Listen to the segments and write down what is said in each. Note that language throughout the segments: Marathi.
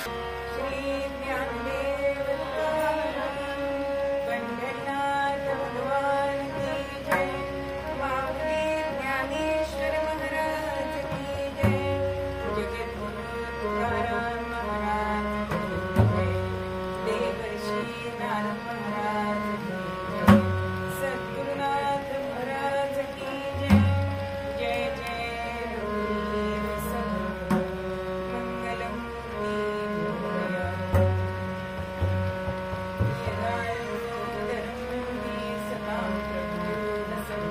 श्री ज्ञानदेव तुकाराम पंढरनाथ भगवान की जय। महावीर ज्ञानेश्वर महाराज की जय। जगद्गुरु तुकाराम महाराज की जय। देवर्षि नारद महाराज की जय। सद्गुरुनाथ महाराज की जय। जय जय रघुवीर समर्थ मंगलमूर्ति मोरया। यदा योगधर्मी सतां प्रभुर्दशं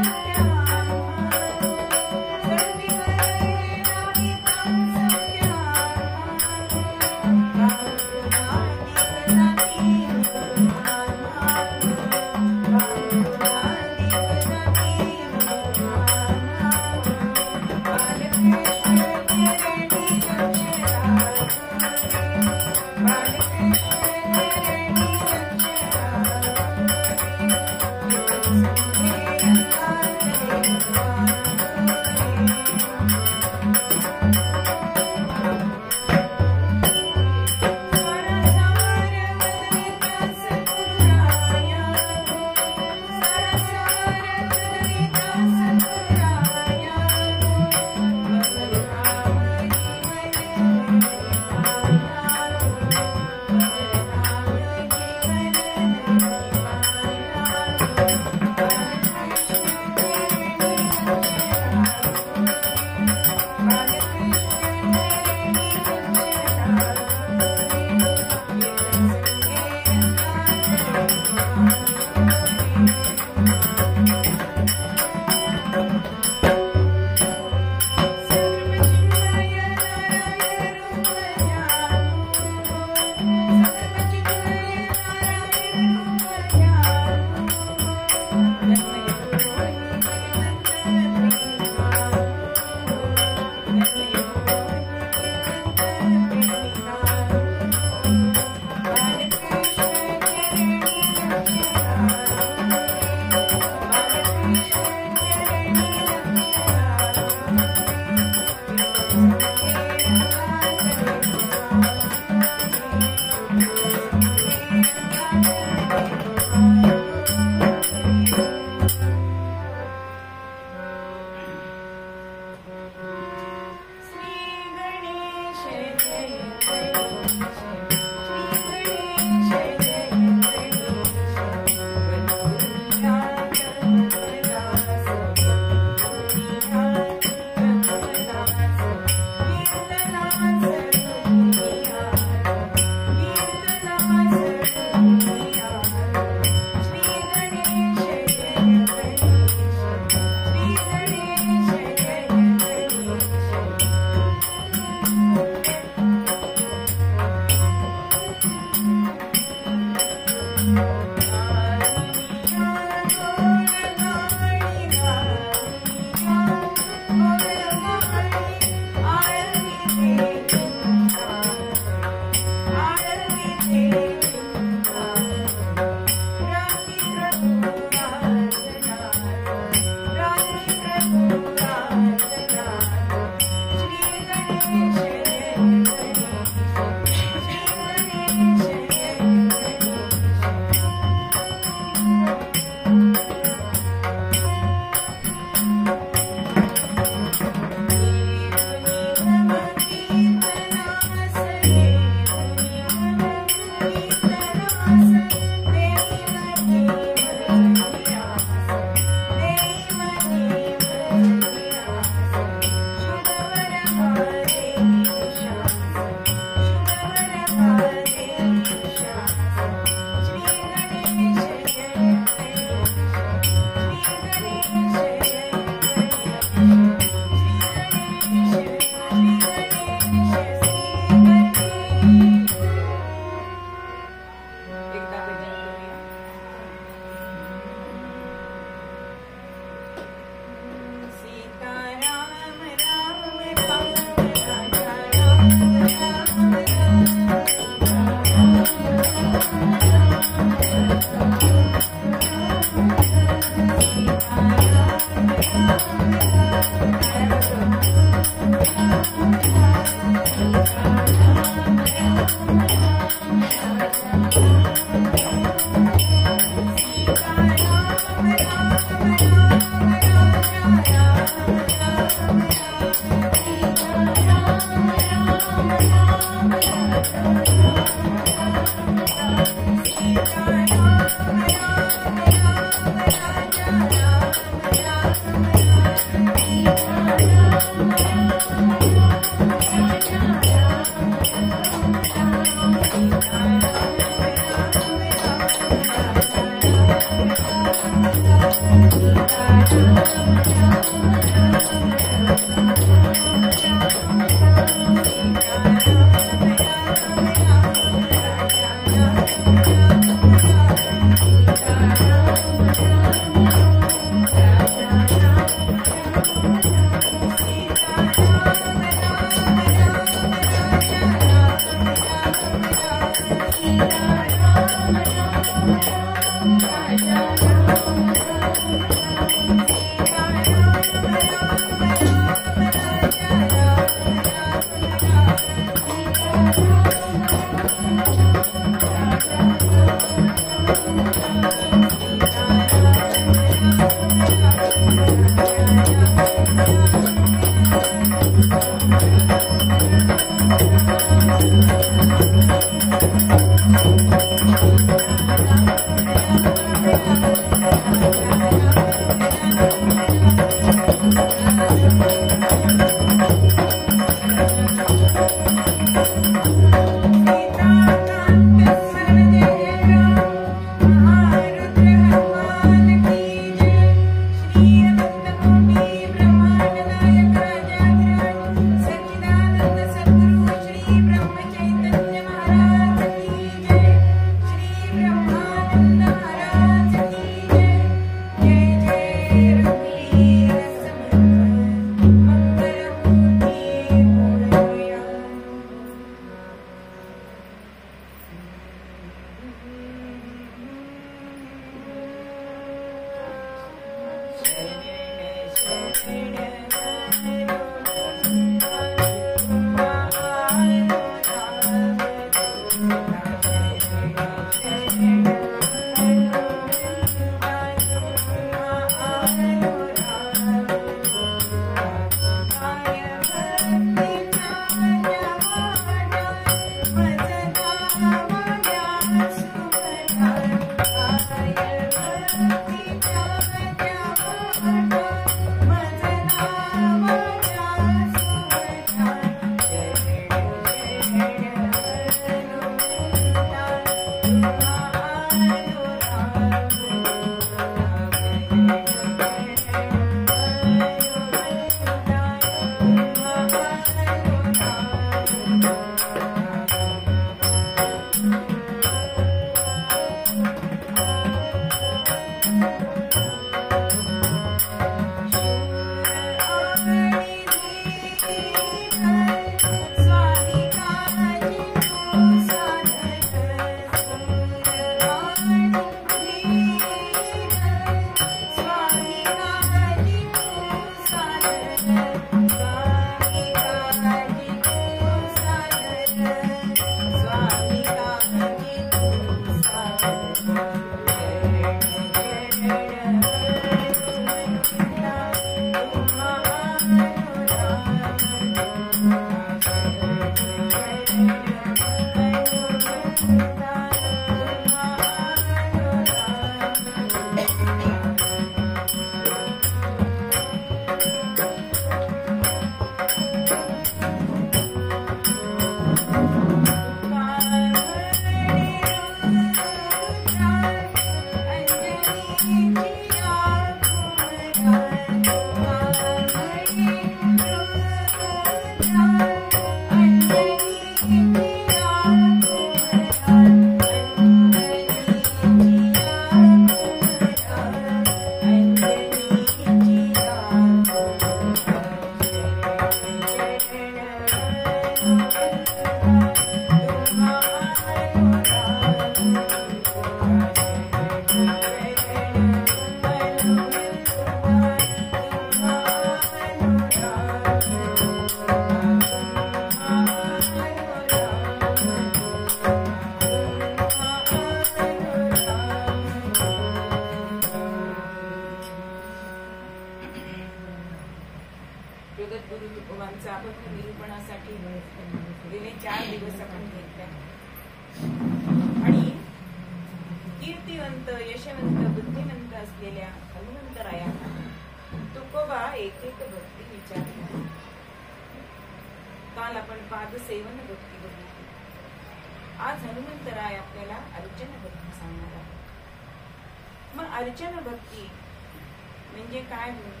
म्हणजे काय होईल?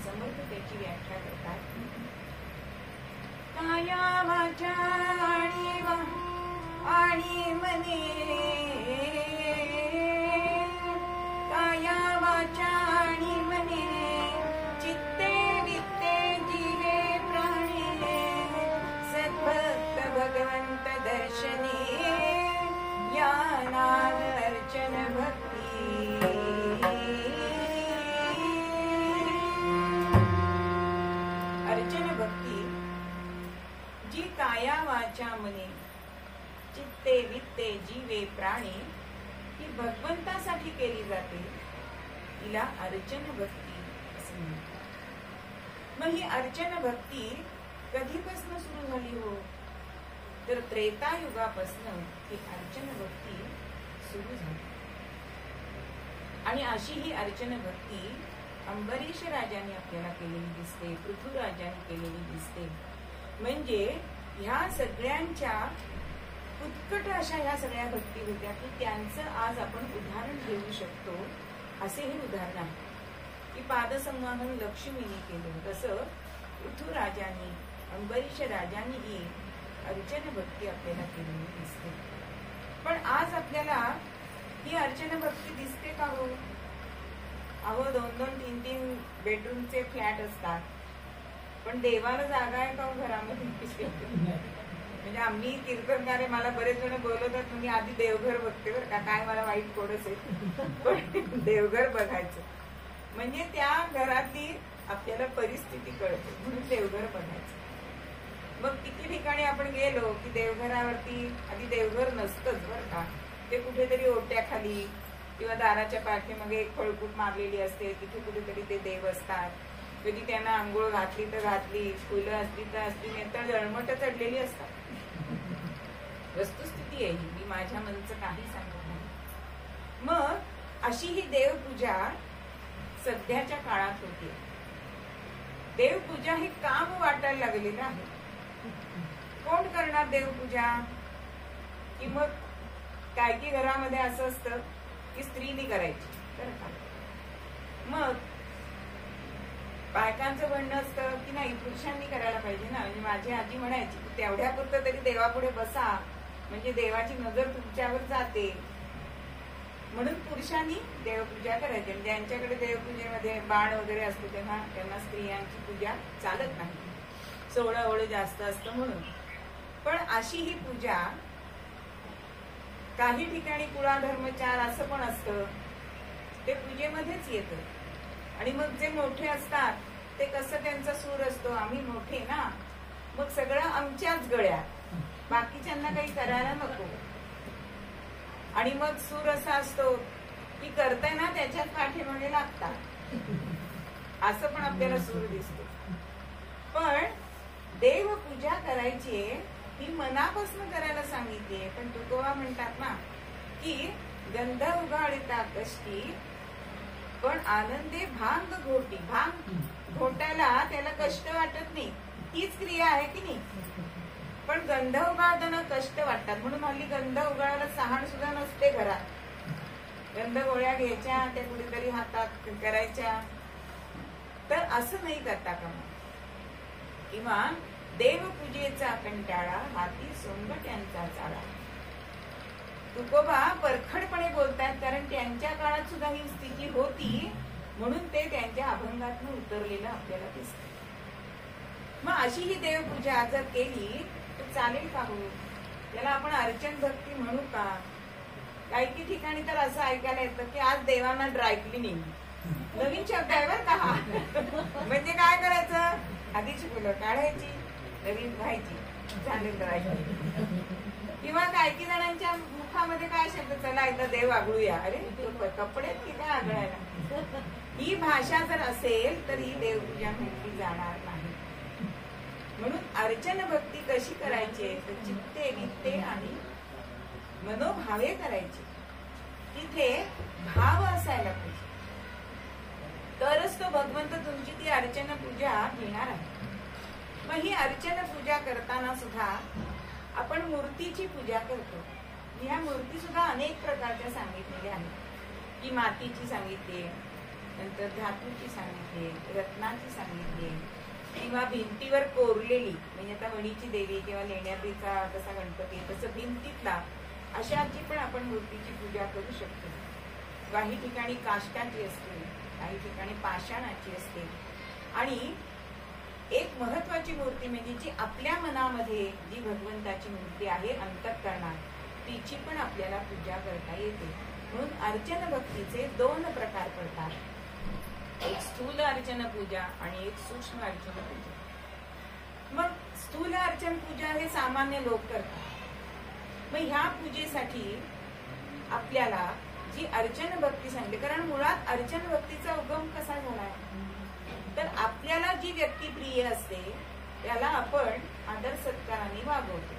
समर्थ त्याची व्याख्या करतात. काया वाचा आणि मने, काया वाचा आणि मने, चित्ते वित्ते जीवे प्राणे, सद्भक्त भगवंत दर्शने, ज्ञानान अर्चन भक्ती. अर्चन भक्ती जी काया वाचा मने, चित्ते वित्ते जीवे प्राणे, ही भगवंतासाठी केली जाते, तिला अर्चन भक्ती असे म्हणतात. मग ही अर्चन भक्ती कधीपासून सुरू झाली हो? तर त्रेतायुगापासून ही अर्चन भक्ती सुरू झाली. आणि अशी ही अर्चन भक्ती अंबरीश राजाने आपल्याला केलेली दिसते, पृथ्वीराजाने केलेली दिसते. म्हणजे ह्या सगळ्यांच्या उत्कट अशा ह्या सगळ्या भक्ती होत्या की त्यांचं आज आपण उदाहरण घेऊ शकतो. असे हे उदाहरण आहे की पादसंवाहन लक्ष्मीने केलं, तसं पृथ्वीराजाने, अंबरीश राजाने ही अर्चन भक्ती आपल्याला केलेली दिसते. पण आज आपल्याला ही अर्चन भक्ती दिसते का हो? अहो 2-2, 3-3 बेडरूमचे फ्लॅट असतात, पण देवाला जागा आहे का हो घरामध्ये? म्हणजे आम्ही कीर्तनकारे, मला बरेच जण बोलवतात, मी आधी देवघर बघते बरं का, काय मला वाईट कोडच आहे, पण देवघर बघायचं म्हणजे त्या घरातली आपल्याला परिस्थिती कळते, म्हणून देवघर बघायचं. मग किती ठिकाणी आपण गेलो की देवघरावरती आधी देवघर नसतंच बरं का, ते कुठेतरी ओट्याखाली किंवा दाराच्या पाठीमागे एक फळकूट मारलेली असते, तिथे कुठेतरी ते देव असतात. कधी त्यांना आंघोळ घातली तर घातली, फुलं असली तर असली, नाही तर जळमट चढलेली असतात. वस्तुस्थिती आहे ही, मी माझ्या मनचं काही सांगत नाही. मग अशी ही देवपूजा सध्याच्या काळात होते. देवपूजा हे काम वाटायला लागलेलं आहे. कोण करणार देवपूजा? कि मग काय की घरामध्ये असं असतं की स्त्रीने करायची, बरं का. मग बायकांचं म्हणणं असतं की नाही, पुरुषांनी करायला पाहिजे ना. म्हणजे माझी आजी म्हणायची की तेवढ्यापुरतं तरी देवापुढे बसा, म्हणजे देवाची नजर तुमच्यावर जाते, म्हणून पुरुषांनी देवपूजा करायची. म्हणजे ज्यांच्याकडे देवपूजेमध्ये बाण वगैरे असतो त्यांना स्त्रियांची पूजा चालत नाही, सोहळं ओळं जास्त असतं म्हणून. पण अशी ही पूजा काही ठिकाणी कुळाधर्मचार असं पण असतं, ते पूजेमध्येच येतं. आणि मग जे मोठे असतात ते कसं त्यांचा सूर असतो, आम्ही मोठे ना, मग सगळं आमच्याच गळ्यात, बाकीच्यांना काही करायला नको. आणि मग सूर असा असतो की करताय ना त्याच्यात पाठीमागे लागतात, असं पण आपल्याला सूर दिसतो. पण देवपूजा करायची ही मनापासून करायला सांगितली. पण तुकोबा म्हणतात ना की गंध उगाळिता कष्टी, पण आनंदे भांग घोटी. भांग घोटायला त्याला कष्ट वाटत नाही, हीच क्रिया आहे की नाही. पण गंध उगाळताना कष्ट वाटतात, म्हणून हल्ली गंध उगाळायला सहाण सुद्धा नसते घरात. गंध गोळ्या घ्यायच्या, त्या कुठेतरी हातात करायच्या, तर असं नाही करता का? किंवा देवपूजेचा कंटाळा हाती सोंगट्यांचा चाळा. तुकोबा परखडपणे बोलतात, कारण त्यांच्या काळात सुद्धा ही स्थिती होती, म्हणून ते त्यांच्या अभंगातून उतरलेलं आपल्याला दिसतं. मग अशी ही देवपूजा जर केली तर चालेल का हो? त्याला आपण अर्चन भक्ती म्हणू का? काही ठिकाणी तर असं ऐकायला येतं की आज देवांना ड्रायक्लिनिंग, नवीन शब्द आहे बरं का हा. म्हणजे काय करायचं, आधीची फुलं काढायची, नवीन व्हायची, झाले ड्रायक्लिनिंग. किंवा काही जणांच्या मुखामध्ये काय शब्द, चला एकदा देव आगळूया. अरे कपडे की काय आगळायला? ही भाषा जर असेल तर ही देवपूजा म्हटली जाणार नाही. म्हणून अर्चन भक्ती कशी करायची, तर चित्ते वित्ते आणि मनोभावे करायची. तिथे भाव असायला पाहिजे, तरच तो भगवंत तुमची ती अर्चन पूजा घेणार आहे. मग ही अर्चन पूजा करताना सुद्धा आपण मूर्तीची पूजा करतो. ह्या मूर्ती सुद्धा अनेक प्रकारच्या सांगितलेल्या आहेत. की मातीची सांगितली, नंतर धातूची सांगितली, रत्नाची सांगितली, किंवा भिंतीवर कोरलेली, म्हणजे आता वणीची देवी किंवा लेण्याद्रीचा कसा गणपती तसं भिंतीतला अशाची पण आपण मूर्तीची पूजा करू शकतो. काही ठिकाणी काष्टाची असते, काही ठिकाणी पाषाणाची असते. आणि एक महत्वाची मूर्ती म्हणजे जी आपल्या मनामध्ये जी भगवंताची मूर्ती आहे अंतःकरणात, तिची पण आपल्याला पूजा करता येते. म्हणून अर्चन भक्तीचे 2 प्रकार पडतात, एक स्थूल अर्चन पूजा आणि एक सूक्ष्म अर्चन पूजा. मग स्थूल अर्चन पूजा हे सामान्य लोक करतात. मग ह्या पूजेसाठी आपल्याला जी अर्चन भक्ती सांगते, कारण मुळात अर्चन भक्तीचा उगम कसा झालाय, तर आपल्याला जी व्यक्ती प्रिय असते त्याला आपण आदर सत्काराने वागवतो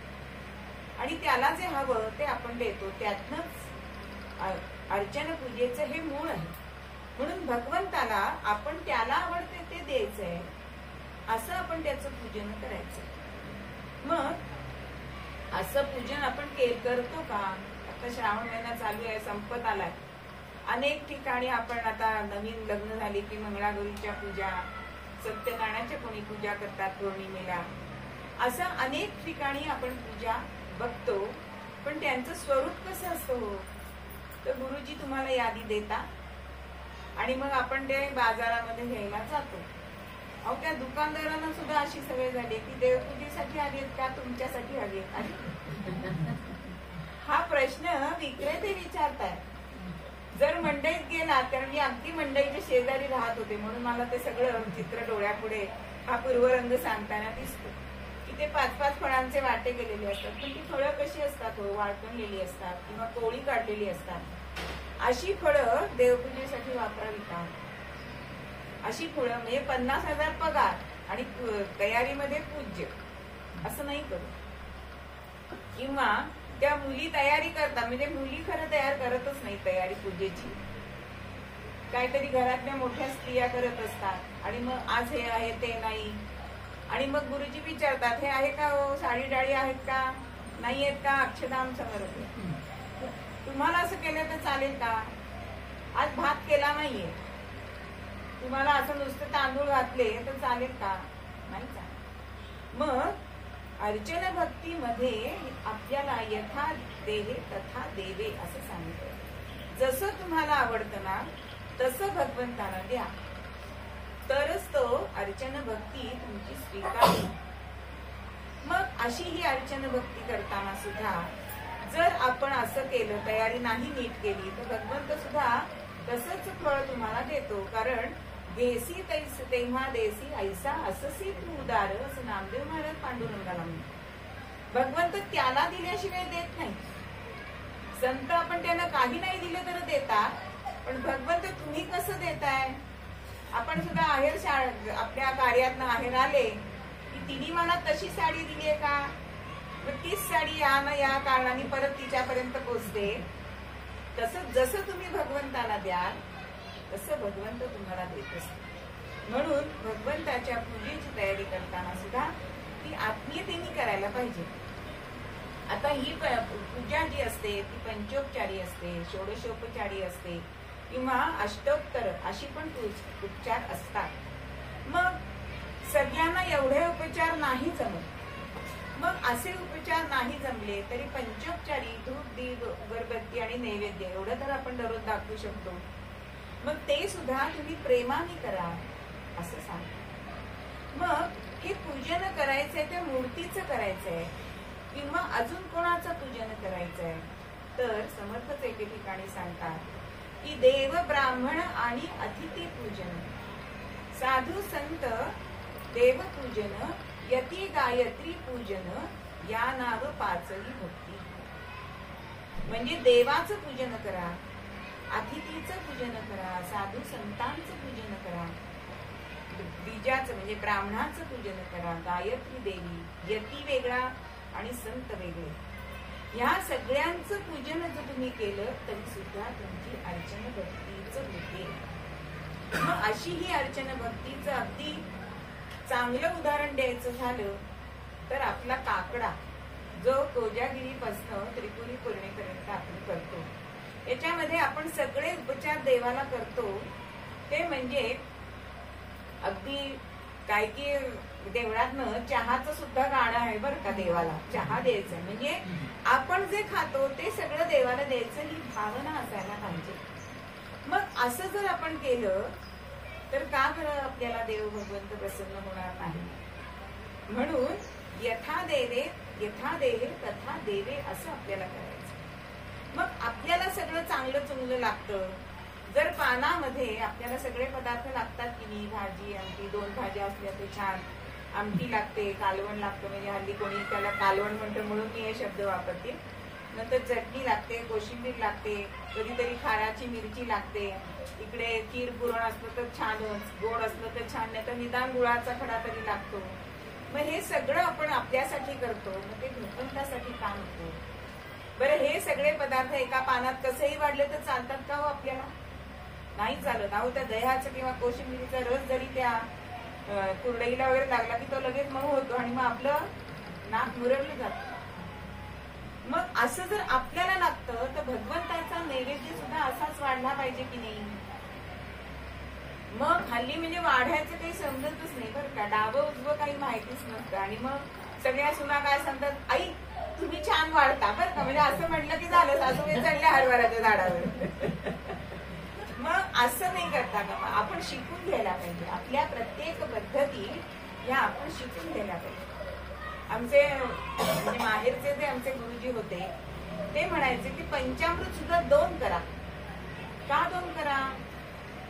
आणि त्याला जे हवं ते आपण देतो. त्यातनंच अर्चन पूजेचं हे मूळ आहे. म्हणून भगवंताला आपण त्याला आवडते ते द्यायचंय, असं आपण त्याचं पूजन करायचं. मग असं पूजन आपण करतो का? आता श्रावण महिना चालू आहे, संपत आलाय. अनेक ठिकाणी आपण आता नवीन लग्न झाली की मंगळागौरीच्या पूजा, सत्यनारायणाच्या कोणी पूजा करतात पौर्णिमेला, असं अनेक ठिकाणी आपण पूजा बघतो. पण त्यांचं स्वरूप कसं असतं हो, तर गुरुजी तुम्हाला यादी देतात आणि मग आपण ते बाजारामध्ये घ्यायला जातो. अहो त्या दुकानदारांना सुद्धा अशी सवय झाली की देवपूजेसाठी हवी आहेत का तुमच्यासाठी हवी आहेत, हा प्रश्न विक्रेते विचारतायत. जर मंडईत गेला, कारण मी अगदी मंडईच्या शेजारी राहत होते म्हणून मला ते सगळं चित्र डोळ्यापुढे हा पूर्वरंग सांगताना दिसतो की ते 5-5 फळांचे वाटे गेलेले असतात. पण ती फळं कशी असतात हो, वाळकणलेली असतात किंवा कोळी काढलेली असतात. अशी फळं देवपूजेसाठी वापरावी का? अशी फळं म्हणजे 50,000 पगार आणि तयारीमध्ये पूज्य, असं नाही करू. किंवा त्या मुली तयारी करतात, म्हणजे मुली खरं तयार करतच नाही तयारी पूजेची, काहीतरी घरातल्या मोठ्या स्त्रिया करत असतात आणि मग आज हे आहे ते नाही. आणि मग गुरुजी विचारतात हे आहे का हो, साडी डाळी आहेत का, नाही आहेत का, अक्षदाम समर्थ, तुम्हाला असं केलं तर चालेल का? आज भात केला नाहीये, तुम्हाला असं नुसतं तांदूळ घातले तर चालेल का? नाही चालेल. मग अर्चन भक्तीमध्ये आपल्याला यथा देहे तथा देवे असं सांगितलं. जसं तुम्हाला आवडतं ना तसं भगवंताला द्या, तरच तो अर्चन भक्ती तुमची स्वीकार. मग अशी ही अर्चन भक्ती करताना सुद्धा जर आपण असं केलं, तयारी नाही नीट केली, तर भगवंत सुद्धा तसंच फळ तुम्हाला देतो. कारण देसी तैस तेव्हा देसी ऐसा अससी तू उदार, असं नामदेव महाराज पांडुरंगाला म्हणतात. भगवंत त्याला दिल्याशिवाय देत नाही. संत आपण त्यांना काही नाही दिलं तर देतात, पण भगवंत तुम्ही कसं देताय? आपण सुद्धा आहेर आपल्या कार्यातनं आहेर आले की तिने मला तशी साडी दिली आहे का, मग तीच साडी या कारणाने परत तिच्यापर्यंत पोचते. तसं जसं तुम्ही भगवंताला द्याल तसं भगवंत तुम्हाला देत असतो. म्हणून भगवंताच्या पूजेची तयारी करताना सुद्धा ती आत्मीयतेने करायला पाहिजे. आता ही पूजा जी असते ती पंचोपचारी असते, षोडशोपचारी असते किंवा अष्टोत्तर अशी पण उपचार असतात. मग सगळ्यांना एवढे उपचार नाही जमत. मग असे उपचार नाही जमले तरी पंचोपचारी धूप, दीप, अगरबत्ती आणि नैवेद्य एवढं तर आपण दररोज दाखवू शकतो. मग ते सुद्धा तुम्ही प्रेमाने करा असं सांग. मग हे पूजन करायचंय त्या मूर्तीचं करायचंय किंवा अजून कोणाचं पूजन करायचंय, तर समर्थच एके ठिकाणी सांगतात की देव, ब्राह्मण आणि अतिथी पूजन, साधू संत देव पूजन, यती गायत्री पूजन, या नाव पाचही भक्ती. म्हणजे देवाचं पूजन करा, अतिथीचं पूजन करा, साधू संतांचं पूजन करा, बीजाचं म्हणजे ब्राह्मणाचं पूजन करा, गायत्री देवी, यती वेगळा आणि संत वेगळे, ह्या सगळ्यांचं पूजन जर तुम्ही केलं तरी सुद्धा तुमची अर्चन भक्तीच होते. मग अशी ही अर्चन भक्तीचं अगदी चांगलं उदाहरण द्यायचं झालं तर आपला काकडा जो कोजागिरीपासून त्रिपुरी पौर्णिमेपर्यंत आपण करतो, याच्यामध्ये आपण सगळे उपचार देवाला करतो. ते म्हणजे अगदी काय की देवळातनं चहाचं सुद्धा गाणं आहे बरं का, देवाला चहा द्यायचं म्हणजे आपण जे खातो ते सगळं देवाला द्यायचं ही भावना असायला पाहिजे. मग असं जर आपण केलं तर का बरं आपल्याला देव भगवंत प्रसन्न होणार नाही. म्हणून यथा देहे तथा देवे असं आपल्याला करायचं. मग आपल्याला सगळं चांगलं चुंगलं लागतं. जर पानामध्ये आपल्याला सगळे पदार्थ लागतात की नाही, भाजी आमटी 2 भाज्या असल्या तर छान, आमटी लागते, कालवण लागतं, म्हणजे हल्ली कोणी त्याला कालवण म्हणतं म्हणून मी हे शब्द वापरते. नंतर चटणी लागते, कोशिंबीर लागते, कधीतरी खाराची मिरची लागते, इकडे खीर पुरण असलं तर छानच, गोड असलं तर छान, नाही तर निदान गुळाचा खडा तरी लागतो. मग हे सगळं आपण आपल्यासाठी करतो, मग ते भगवंतासाठी का नको. बरं हे सगळे पदार्थ एका पानात कसंही वाढले तर चालतात का हो आपल्याला? नाही चालत. अहो त्या दह्याचा किंवा कोशिंबिरीचा रस जरी त्या कुरडईला वगैरे लागला की तो लगेच मऊ होतो आणि मग आपलं नाक मुरडलं जातं. मग असं जर आपल्याला लागतं तर भगवंताचा नैवेद्य सुद्धा असाच वाढला पाहिजे की नाही. मग हल्ली म्हणजे वाढायचं काही समजतच नाही बरं का, डावं उजवं काही माहितीच नसतं. आणि मग सगळ्या सुना काय सांगतात, आई तुम्ही छान वाढता बरं का, म्हणजे असं म्हटलं की झालं सासूबाई चढल्या हरभऱ्याच्या झाडावर. मग असं नाही करता का, आपण शिकून घ्यायला पाहिजे. आपल्या प्रत्येक पद्धती ह्या आपण शिकून घ्यायला पाहिजे. आमचे म्हणजे माहेरचे जे आमचे गुरुजी होते ते म्हणायचे की पंचामृत सुद्धा 2 करा. का 2 करा?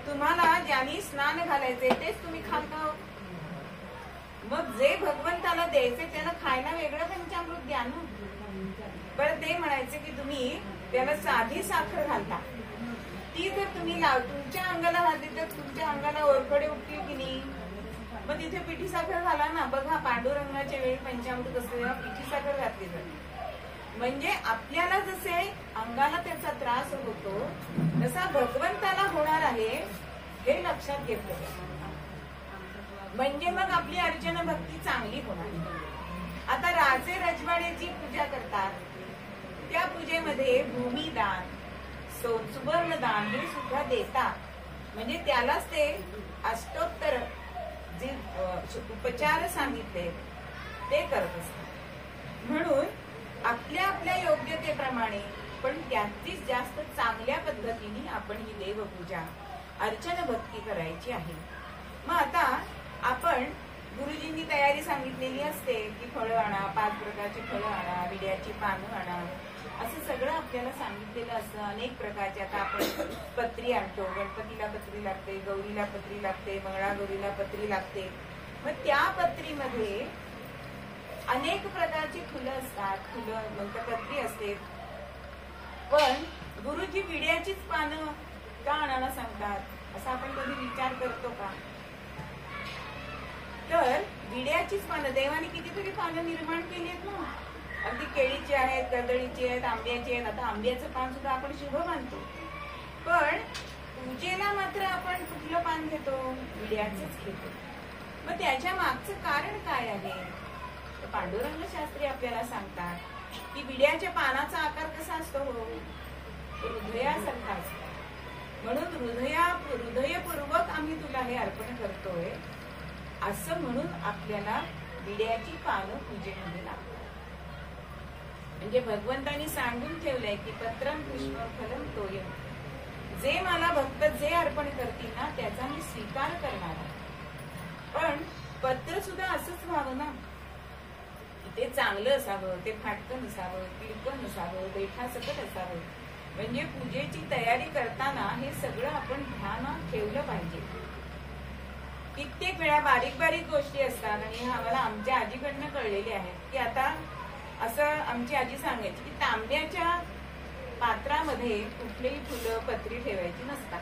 तुम्हाला ज्यांनी स्नान घालायचे तेच तुम्ही खाता. मग जे भगवंताला द्यायचे त्याला खायला वेगळं पंचामृत द्या ना. बरं ते म्हणायचे की तुम्ही त्याला साधी साखर घालता, ती जर तुम्ही तुमच्या अंगाला घातली तर तुमच्या अंगाला ओरखडे उठतील की नाही. मग तिथे पिठी साखर घाला ना. बघा पांडुरंगाच्या वेळी पंचामृत असते तेव्हा पिठी साखर घातली जाते. म्हणजे आपल्याला जसे अंगाला त्याचा त्रास होतो तसा भगवंताला होणार आहे हे लक्षात घेतलं, म्हणजे मग आपली अर्चना भक्ती चांगली होणार. आता राजे रजवाड्याची पूजा करतात, त्या पूजेमध्ये भूमिदान, सुवर्णदान हे सुद्धा देतात. म्हणजे त्यालाच ते अष्टोत्तर जे उपचार सांगितले ते करत असतात. म्हणून आपल्या आपल्या योग्यतेप्रमाणे पण जास्तीत जास्त चांगल्या पद्धतीने आपण ही देवपूजा अर्चना भक्ती करायची आहे. मग आता आपण गुरुजींनी तयारी सांगितलेली असते की फळं आणा, 5 प्रकारची फळं आणा, विड्याची पानं आणा, असं सगळं आपल्याला सांगितलेलं असतं. अनेक प्रकारचे आता आपण पत्री आणतो, गणपतीला पत्री लागते, गौरीला पत्री लागते, मंगळागौरीला पत्री लागते. मग त्या पत्रीमध्ये अनेक प्रकारची फुलं असतात, फुलं मग पत्री असते. पण गुरुजी विड्याचीच पानं का आणायला सांगतात असा आपण कधी विचार करतो का? तर विड्याचीच पानं, देवाने कितीतरी पानं निर्माण केली आहेत ना. अगदी केळीची आहेत, कर्दळीची आहेत, आंब्याची आहेत. आता आंब्याचं पान सुद्धा आपण शुभ मानतो, पण पूजेला मात्र आपण कुठलं पान घेतो? विड्याचंच घेतो. मग त्याच्या मागचं कारण काय आहे? पांडुरंग शास्त्री आपल्याला सांगतात की विड्याच्या पानाचा आकार कसा असतो? हृदयासारखा असतो. म्हणून हृदयपूर्वक आम्ही तुला हे अर्पण करतोय असं म्हणून आपल्याला विड्याची पानं पूजेमध्ये लागतात. म्हणजे भगवंतानी सांगून ठेवलंय की पत्रम पुष्पम फलम तोयम, जे मला भक्त जे अर्पण करतील ना त्याचा मी स्वीकार करणार आहे. पण पत्र सुद्धा असंच व्हावं ना, ते चांगलं असावं, ते फाटकं नसावं, किडकं नसावं, बैठासकट असावं. म्हणजे पूजेची तयारी करताना हे सगळं आपण ध्यानात ठेवलं पाहिजे. कित्येक वेळा बारीक बारीक गोष्टी असतात आणि आम्हाला आमच्या आजीकडनं कळलेले आहेत की आता असं आमची आजी सांगायची की तांब्याच्या पात्रामध्ये कुठलीही फुलं पत्री ठेवायची नसतात.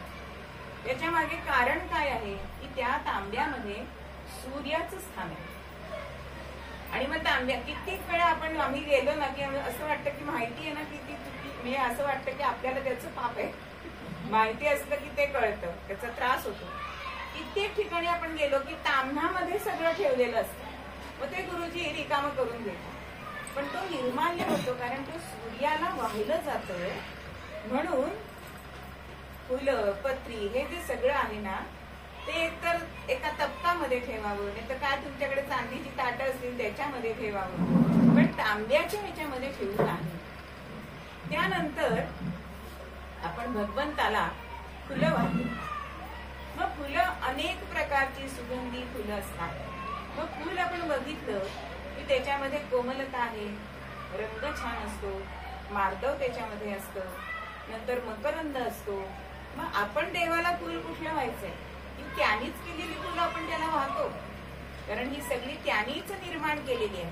त्याच्या मागे कारण काय आहे की त्या तांब्यामध्ये सूर्याचं स्थान आहे. आणि मग तांब्या कित्येक वेळा आम्ही गेलो ना की असं वाटतं की माहिती आहे ना की ती म्हणजे असं वाटतं की आपल्याला त्याचं पाप आहे. माहिती असलं की ते कळतं, त्याचा त्रास होतो. कित्येक ठिकाणी आपण गेलो की ताम्हामध्ये सगळं ठेवलेलं असतं, मग ते गुरुजी रिकामं करून देतात. पण तो निर्माल्य होतो कारण तो सूर्याला वाहिलं जातं. म्हणून फुलं पत्री हे जे सगळं आहे ना ते एकतर एका तप्तामध्ये ठेवावं, नाही तर काय तुमच्याकडे चांदीची ताटं असतील त्याच्यामध्ये ठेवावं, पण तांब्याच्या ह्याच्यामध्ये ठेवू नाही. त्यानंतर आपण भगवंताला फुलं वाहतो. मग फुलं अनेक प्रकारची सुगंधी फुलं असतात. मग फुल आपण बघितलं की त्याच्यामध्ये कोमलता आहे, रंग छान असतो, मार्दव त्याच्यामध्ये असतं, नंतर मकरंद असतो. मग आपण देवाला फुल कुठलं व्हायचंय की त्यानीच केलेली फुलं आपण त्याला वाहतो, कारण ही सगळी त्यानीच निर्माण केलेली आहे.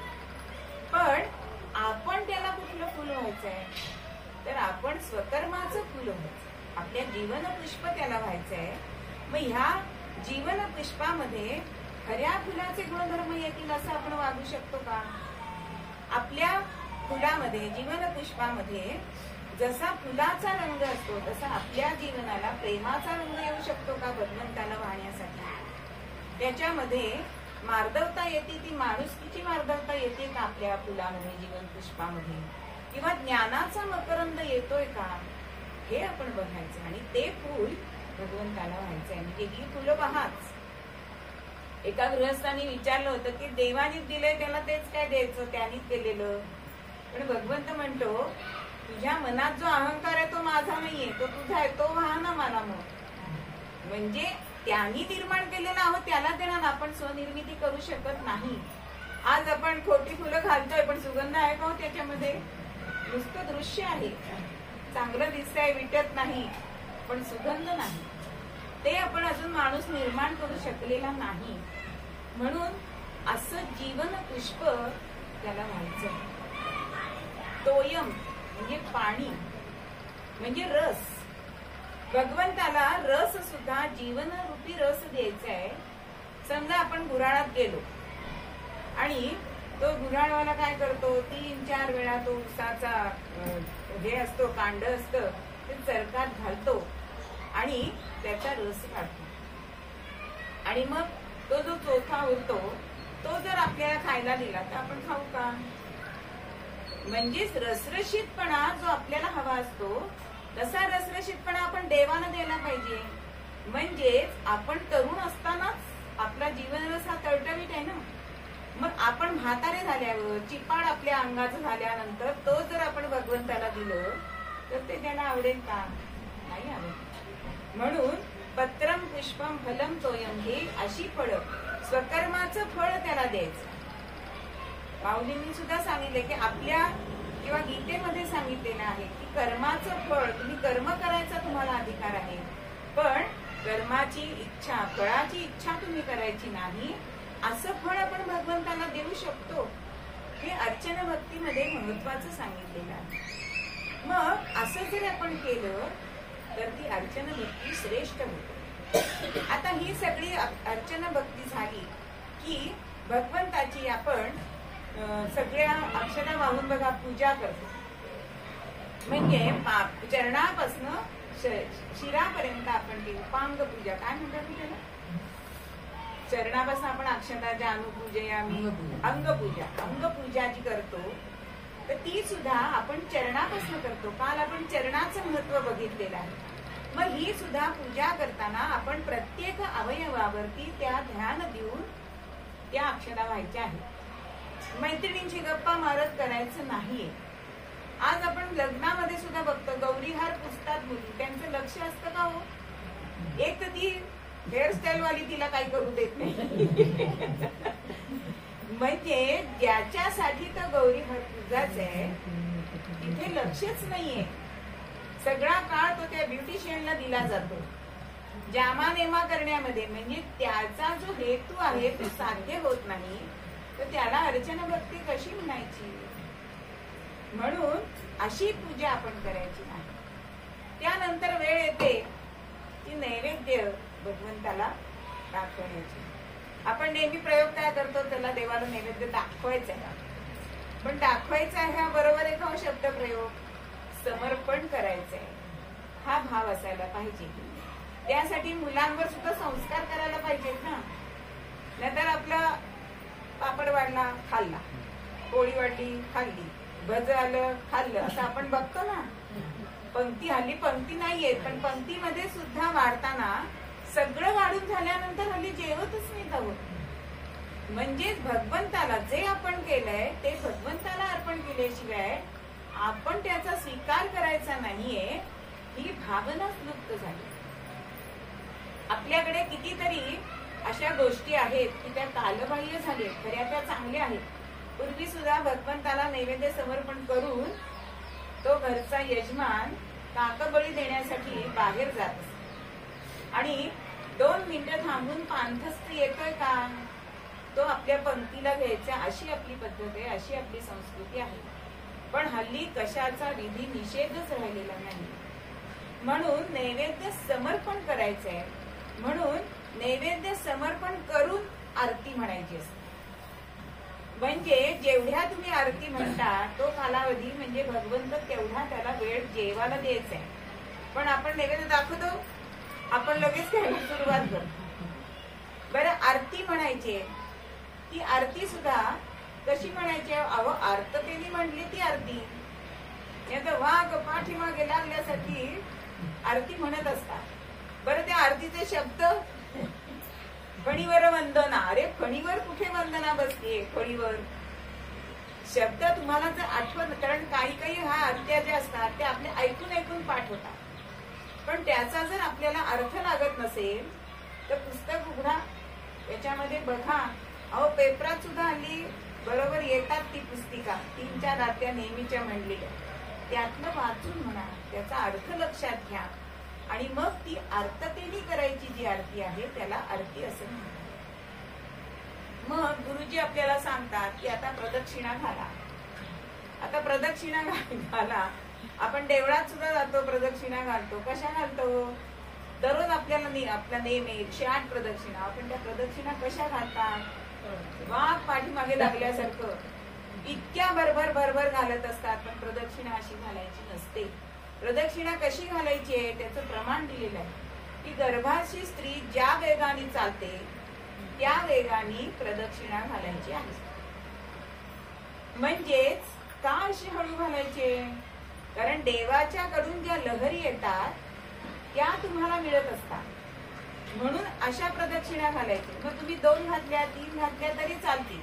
पण आपण त्याला कुठलं फुल व्हायचंय तर आपण स्वकर्माचं फुल व्हायचं, आपल्या जीवन पुष्प त्याला व्हायचंय. मग ह्या जीवन पुष्पामध्ये खऱ्या फुलाचे गुणधर्म येतील असं आपण वागू शकतो का? आपल्या फुलामध्ये जीवन पुष्पामध्ये जसा फुलाचा रंग असतो तसा आपल्या जीवनाला प्रेमाचा रंग येऊ शकतो का भगवंताला वाहण्यासाठी? त्याच्यामध्ये मार्दवता येते, ती माणुसकीची मार्दवता येते का आपल्या फुलामध्ये जीवन पुष्पामध्ये? किंवा ज्ञानाचा मकरंद येतोय का हे आपण बघायचं आणि ते फूल भगवंताला व्हायचंय. म्हणजे ही फुलं पहाच. एका गृहस्थांनी विचारलं होतं की देवानीच दिलंय त्याला तेच काय द्यायचं, त्यानीच केलेलं. पण भगवंत म्हणतो तुझ्या मनात जो अहंकार आहे तो माझा नाहीये, तो तुझा आहे, तो वाहा ना मला. मग म्हणजे त्यांनी निर्माण केलेलं आहोत त्याला देणार, आपण स्वनिर्मिती करू शकत नाही. आज आपण खोटी फुलं घालतोय पण सुगंध आहे का त्याच्यामध्ये? नुसतं दृश्य आहे, चांगलं दिसतंय, विटत नाही, पण सुगंध नाही. ते आपण अजून माणूस निर्माण करू शकलेला नाही. म्हणून असं जीवन पुष्प त्याला व्हायचं. तोयम म्हणजे पाणी, म्हणजे रस. भगवंताला रस सुद्धा जीवन रूपी रस द्यायचा आहे. समजा आपण गुऱ्हाळात गेलो आणि तो गुऱ्हाळवाला काय करतो, 3-4 वेळा तो उसाचा हे असतो कांड असतं ते चरकात घालतो आणि त्याचा रस काढतो. आणि मग तो जो चोथा उरतो तो जर आपल्याला खायला दिला तर आपण खाऊ का? म्हणजेच रसरशीतपणा जो आपल्याला हवा असतो तसा रसरशीतपणा आपण देवाला द्यायला पाहिजे. म्हणजेच आपण तरुण असतानाच आपला जीवनरस हा टवटवीत आहे ना. मग आपण म्हातारे झाल्यावर चिपाड आपल्या अंगाचं झाल्यानंतर तो जर आपण भगवंताला दिलं तर ते त्याला आवडेल का? नाही आवडेल. म्हणून पत्रम पुष्पम फलम तोयम हे अशी फळं स्वकर्माचं फळ त्याला द्यायचं. माऊलींनी सुद्धा सांगितले की आपल्या किंवा गीतेमध्ये सांगितलेलं आहे की कर्माचं फळ, तुम्ही कर्म करायचा तुम्हाला अधिकार आहे, पण कर्माची इच्छा, फळाची इच्छा तुम्ही करायची नाही. असं फळ आपण भगवंताला देऊ शकतो. हे अर्चना भक्तीमध्ये महत्वाचं सांगितलेलं आहे. मग असं जर आपण केलं तर ती अर्चना भक्ती श्रेष्ठ होते. आता ही सगळी अर्चना भक्ती झाली की भगवंताची आपण सगळ्या अक्षरा वाहून बघा पूजा करतो. म्हणजे चरणापासून शिरापर्यंत आपण ती उपांग पूजा, काय म्हणतात त्याला, चरणापासून आपण अक्षता जानूपूजा, अंगपूजा, अंगपूजा जी करतो तर ती सुद्धा आपण चरणापासून करतो. काल आपण चरणाचं महत्व बघितलेलं आहे. मग ही सुद्धा पूजा करताना आपण प्रत्येक अवयवावरती त्या ध्यान देऊन त्या अक्षता व्हायच्या आहेत. मैत्रिणींची गप्पा मारत करायचं नाहीये. आज आपण लग्नामध्ये सुद्धा बघतो गौरीहार पुसतात मुली, त्यांचं लक्ष असतं का हो? एक तर ती हेअरस्टाईल वाली तिला काही करू देत नाही. म्हणजे ज्याच्यासाठी तर गौरीहार पूजाच आहे तिथे लक्षच नाहीये. सगळा काळ तो त्या ब्युटिशियनला दिला जातो जामानेमा करण्यामध्ये. म्हणजे त्याचा जो हेतू आहे तो साध्य होत नाही तर त्याला अर्चना भक्ती कशी म्हणायची? म्हणून अशी पूजा आपण करायची नाही. त्यानंतर वेळ येते ती नैवेद्य भगवंताला दाखवण्याची. आपण नेहमी प्रयोग काय करतो, त्याला देवाला नैवेद्य दाखवायचा आहे. पण दाखवायचा आहे हा बरोबर आहे का शब्द प्रयोग? समर्पण करायचंय हा भाव असायला पाहिजे. त्यासाठी मुलांवर सुद्धा संस्कार करायला पाहिजेत ना. नाहीतर आपला पापड वाढला खाल्ला, पोळी वाढली खाल्ली, भज आलं खाल्लं असं आपण बघतो ना. पंक्ती हल्ली पंक्ती नाहीये, पण पंक्तीमध्ये सुद्धा वाढताना सगळं वाढून झाल्यानंतर हल्ली जेवतच नाही आहोत. म्हणजेच भगवंताला जे आपण केलंय ते भगवंताला अर्पण केल्याशिवाय आपण त्याचा स्वीकार करायचा नाहीये, ही भावनाच लुप्त झाली. आपल्याकडे कितीतरी अशा गोष्टी आहेत की त्या कालबाह्य झाल्या, खऱ्या त्या चांगल्या आहेत. पूर्वी सुद्धा भगवंताला नैवेद्य समर्पण करून तो घरचा यजमान काकबळी देण्यासाठी बाहेर जात असतो आणि 2 मिनिटं थांबून पांथस्थ येतोय का तो आपल्या पंक्तीला घ्यायचा, अशी आपली पद्धत आहे, अशी आपली संस्कृती आहे. पण हल्ली कशाचा विधी निषेधच राहिलेला नाही. म्हणून नैवेद्य समर्पण करायचंय, म्हणून नैवेद्य समर्पण करून आरती म्हणायची असते. म्हणजे जेवढ्या तुम्ही आरती म्हणता तो कालावधी म्हणजे भगवंत तेवढा त्याला वेळ जेवायला द्यायचा आहे. पण आपण नैवेद्य दाखवतो, आपण लगेच खायला सुरुवात करतो. बरं, आरती म्हणायची, ती आरती सुद्धा कशी म्हणायची? अहो, आर्ततेने म्हणली ती आरती, आता वाघ पाठीमागे लागल्यासाठी आरती म्हणत असतात. बरं, त्या आरतीचे शब्द फणीवर वंदना. अरे फणीवर कुठे वंदना बसलीये? फणीवर शब्द तुम्हाला जर आठवत, कारण काही काही ह्या आरत्या ज्या असतात त्या आपले ऐकून ऐकून पाठ होतात, पण त्याचा जर आपल्याला अर्थ लागत नसेल तर पुस्तक उघडा, त्याच्यामध्ये बघा. अहो, पेपरात सुद्धा हल्ली बरोबर येतात ती पुस्तिका, 3-4 आरत्या नेहमीच्या म्हणलेल्या, त्यातलं वाचून म्हणा, त्याचा अर्थ लक्षात घ्या आणि मग ती आर्ततेने करायची जी आरती आहे त्याला आरती असं म्हणतात. मग गुरुजी आपल्याला सांगतात की आता प्रदक्षिणा घाला. आता प्रदक्षिणा घाला. आपण देवळात सुद्धा जातो, प्रदक्षिणा घालतो. कशा घालतो? दररोज आपल्याला आपला नेम 108 प्रदक्षिणा. आपण त्या प्रदक्षिणा कशा घालतात? वाघ पाठीमागे लागल्यासारखं इतक्या भरभर घालत असतात. पण प्रदक्षिणा अशी घालायची नसते. प्रदक्षिणा कशी घालायची आहे त्याचं प्रमाण दिलेलं आहे की गर्भाची स्त्री ज्या वेगाने चालते त्या वेगाने प्रदक्षिणा घालायची आहे. म्हणजेच का अशी हळू घालायचे? कारण देवाच्या कडून ज्या लहरी येतात त्या तुम्हाला मिळत असतात, म्हणून अशा प्रदक्षिणा घालायची. मग तुम्ही 2 घातल्या 3 घातल्या तरी चालतील,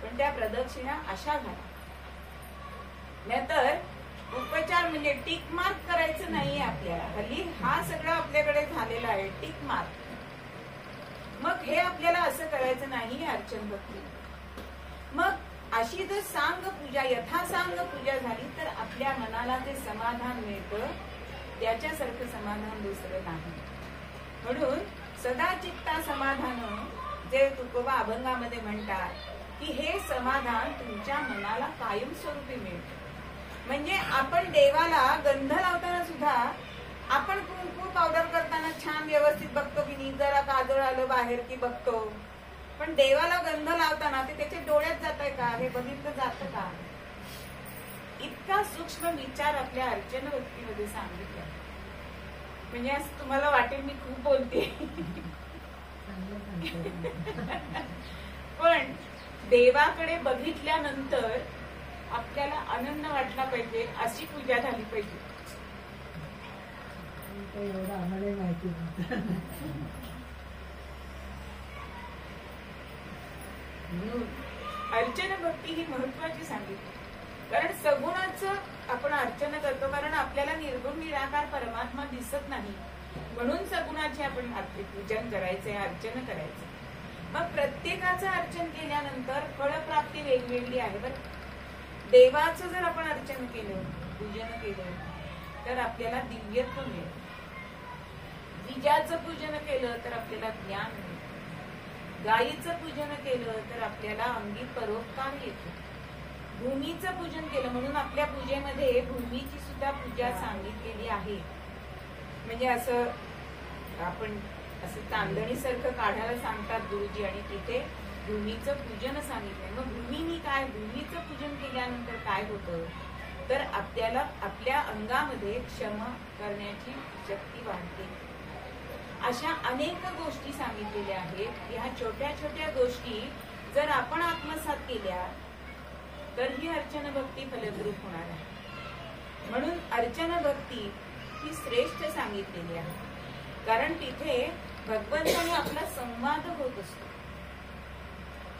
पण त्या प्रदक्षिणा अशा घाला. नाहीतर उपचार म्हणजे टिक मार्क करायचं नाहीये आपल्याला. हल्ली हा सगळं आपल्याकडे झालेला आहे, टिक मार्क. मग हे आपल्याला असं करायचं नाही अर्चन भक्ती. मग अशी जर सांग पूजा, यथासांग पूजा झाली तर आपल्या मनाला ते समाधान मिळतं, त्याच्यासारखं समाधान दुसरं नाही. म्हणून सदा चित्ता समाधान जे तुकोबा अभंगामध्ये म्हणतात की हे समाधान तुमच्या मनाला कायमस्वरूपी मिळतं. म्हणजे आपण देवाला गंध लावताना सुद्धा आपण कुंकू पावडर करताना छान व्यवस्थित बघतो की नाही, जरा काजळ आलं बाहेर की बघतो, पण देवाला गंध लावताना ते त्याच्या डोळ्यात जात आहे का हे बघितलं जातं का? इतका सूक्ष्म विचार आपल्या अर्चन भक्तीमध्ये सांगितला. म्हणजे असं तुम्हाला वाटेल मी खूप बोलते, पण देवाकडे बघितल्यानंतर आपल्याला आनंद वाटला पाहिजे, अशी पूजा झाली पाहिजे. अर्चन भक्ती ही महत्वाची सांगितली. कारण सगुणाचं आपण अर्चना करतो, कारण आपल्याला निर्गुण निराकार परमात्मा दिसत नाही, म्हणून सगुणाचे आपण पूजन करायचंय, अर्चना करायचंय. मग प्रत्येकाचं अर्चन केल्यानंतर फळप्राप्ती वेगवेगळी आहे. बरं, देवाचं जर आपण अर्चन केलं, पूजन केलं तर आपल्याला दिव्यत्व मिळेल. द्विजाचं पूजन केलं तर आपल्याला ज्ञान मिळेल. गायीचं पूजन केलं तर आपल्याला अंगी परोपकार येतो. भूमीचं पूजन केलं, म्हणून आपल्या पूजेमध्ये भूमीची सुद्धा पूजा सांगितलेली आहे. म्हणजे असं आपण असं तांदणीसारखं काढायला सांगतात गुरुजी, आणि तिथे भूमीचं पूजन सांगितलंय. मग भूमीनी काय, भूमीचं पूजन केल्यानंतर काय होतं तर आपल्याला आपल्या अंगामध्ये क्षमा करण्याची शक्ती वाढते. अशा अनेक गोष्टी सांगितलेल्या आहेत. ह्या छोट्या छोट्या गोष्टी जर आपण आत्मसात केल्या तर ही अर्चन भक्ती फलद्रूप होणार आहे. म्हणून अर्चन भक्ती ही श्रेष्ठ सांगितलेली आहे, कारण तिथे भगवंताने आपला संवाद होत असतो.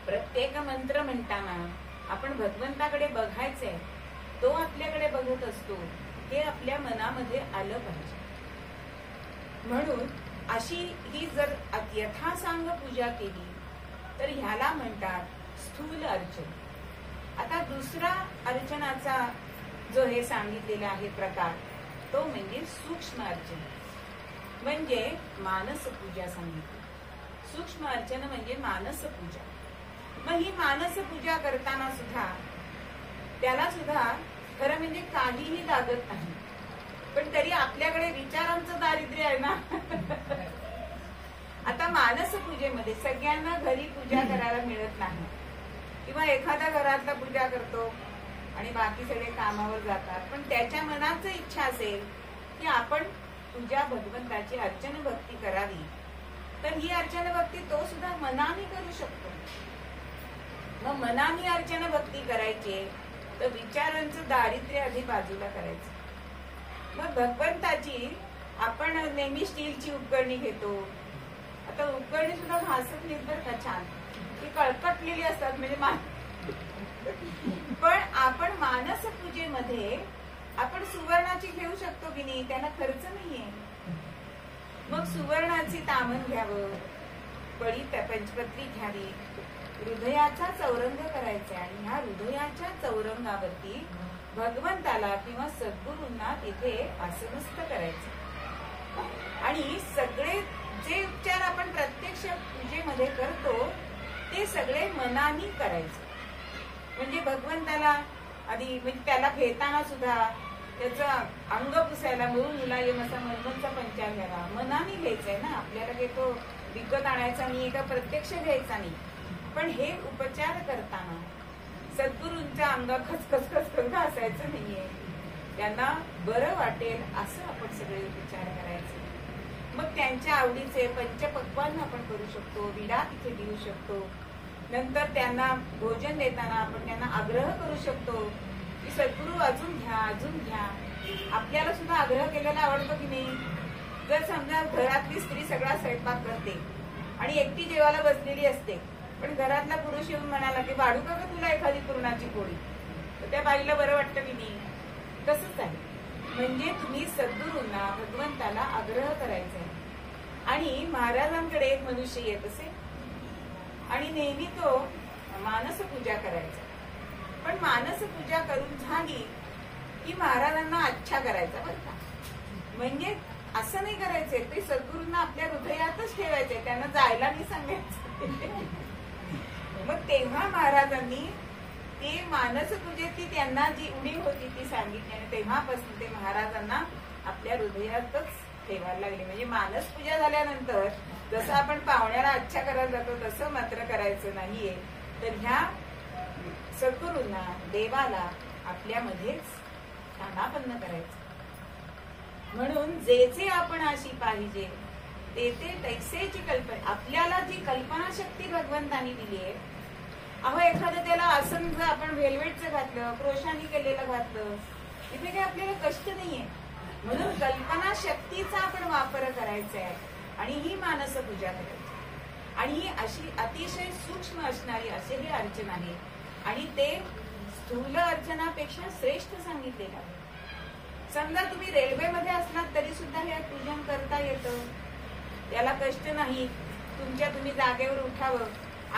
प्रत्येक मंत्र म्हणताना आपण भगवंताकडे बघायचंय, तो आपल्याकडे बघत असतो, हे आपल्या मनामध्ये आलं पाहिजे. म्हणून अशी ही जर यथासांग पूजा केली तर ह्याला म्हणतात स्थूल अर्चन. आता दुसरा अर्चनाचा जो हे सांगितलेला आहे प्रकार, तो म्हणजे सूक्ष्म अर्चन, म्हणजे मानस पूजा सांगितली. सूक्ष्म अर्चन म्हणजे मानस पूजा. मग ही मानस पूजा करताना सुद्धा त्याला सुद्धा खरं म्हणजे काहीही लागत नाही, पण तरी आपल्याकडे विचारांचं दारिद्र्य आहे ना. आता मानस पूजेमध्ये सगळ्यांना घरी पूजा करायला मिळत नाही, किंवा एखादा घरातला पूजा करतो आणि बाकी सगळे कामावर जातात, पण त्याच्या मनाची इच्छा असेल की आपण पूजा भगवंताची अर्चन भक्ती करावी, तर ही अर्चन भक्ती तो सुद्धा मनाने करू शकतो. मग मनाने अर्चन भक्ती करायची तर विचारांचं दारिद्र्य आधी बाजूला करायचं. मग भगवंताची आपण नेहमी स्टीलची उपकरणी घेतो. आता उपकरणी सुद्धा घासत निर्भर का छान, ती कळकटलेली असतात म्हणजे पण आपण मानस पूजेमध्ये आपण सुवर्णाची घेऊ शकतो की नाही, त्याला खर्च नाहीये. मग सुवर्णाची तामण घ्यावं, बळी पंचपत्री घ्यावी, हृदयाचा चौरंग करायचा आणि ह्या हृदयाच्या चौरंगावरती भगवंताला किंवा सद्गुरूंना तिथे आसनस्थ करायचं. आणि सगळे जे उपचार आपण प्रत्यक्ष पूजेमध्ये करतो ते सगळे मनाने करायचे. म्हणजे भगवंताला आधी म्हणजे त्याला घेताना सुद्धा त्याचं अंग पुसायला म्हणून मुलायम असा मनमनचा पंचार घ्यावा, मनाने घ्यायचंय ना. आपल्याला काही तो विकत आणायचा नाही का प्रत्यक्ष घ्यायचा नाही. पण हे उपचार करताना सद्गुरूंच्या अंग खसखस खसखस घासायचं नाहीये, त्यांना बरं वाटेल असं आपण सगळे उपचार करायचे. मग त्यांच्या आवडीचे पंचपक्वान्न आपण करू शकतो, विडा तिथे देऊ शकतो. नंतर त्यांना भोजन देताना आपण त्यांना आग्रह करू शकतो की सद्गुरू अजून घ्या अजून घ्या. आपल्याला सुद्धा आग्रह केलेला आवडतो की नाही. जर समजा घरातली स्त्री सगळा स्वयंपाक करते आणि एकटी जेवायला बसलेली असते, पण घरातला पुरुष येऊन म्हणाला की वाढू का तुला एखादी पुरणाची पोळी, तर त्या बाईला बरं वाटतं की नाही. तसंच आहे. म्हणजे तुम्ही सद्गुरूंना भगवंताला आग्रह करायचा आहे. आणि महाराजांकडे एक मनुष्य येत असे आणि नेहमी तो मानस पूजा करायचा. पण मानस पूजा करून झाली की महाराजांना अच्छा करायचा बरं का. म्हणजे असं नाही करायचंय, ते सद्गुरूंना आपल्या हृदयातच ठेवायचंय, त्यांना जायला नाही सांगायचं. मग तेव्हा महाराजांनी ते मानस पूजेची त्यांना जी उणीव होती ती सांगितली आणि तेव्हापासून ते महाराजांना आपल्या हृदयातच ठेवायला लागले. म्हणजे मानस पूजा झाल्यानंतर जसं आपण पाहुण्याला अच्छा करायला जातो तसं मात्र करायचं नाहीये, तर ह्या सद्गुरूंना देवाला आपल्यामध्येच स्थानापन्न करायचं. म्हणून जे जे आपण अशी पाहिजे ते ते तैसेची कल्पना, आपल्याला जी कल्पना शक्ती भगवंतानी दिली आहे. अहो एखादं त्याला आसन जर आपण वेलवेटचं घातलं, क्रोशाने केलेलं घातलं, तिथे काही आपल्याला कष्ट नाहीये. म्हणून कल्पना शक्तीचा आपण वापर करायचा आहे आणि ही मानस पूजा करायची. आणि ही अशी अतिशय सूक्ष्म असणारी असे हे अर्चन आहे आणि ते स्थूल अर्चनापेक्षा श्रेष्ठ सांगितलेलं आहे. समजा तुम्ही रेल्वेमध्ये असलात तरी सुद्धा हे पूजन करता येतं, त्याला कष्ट नाही. तुम्ही जागेवर उठावं.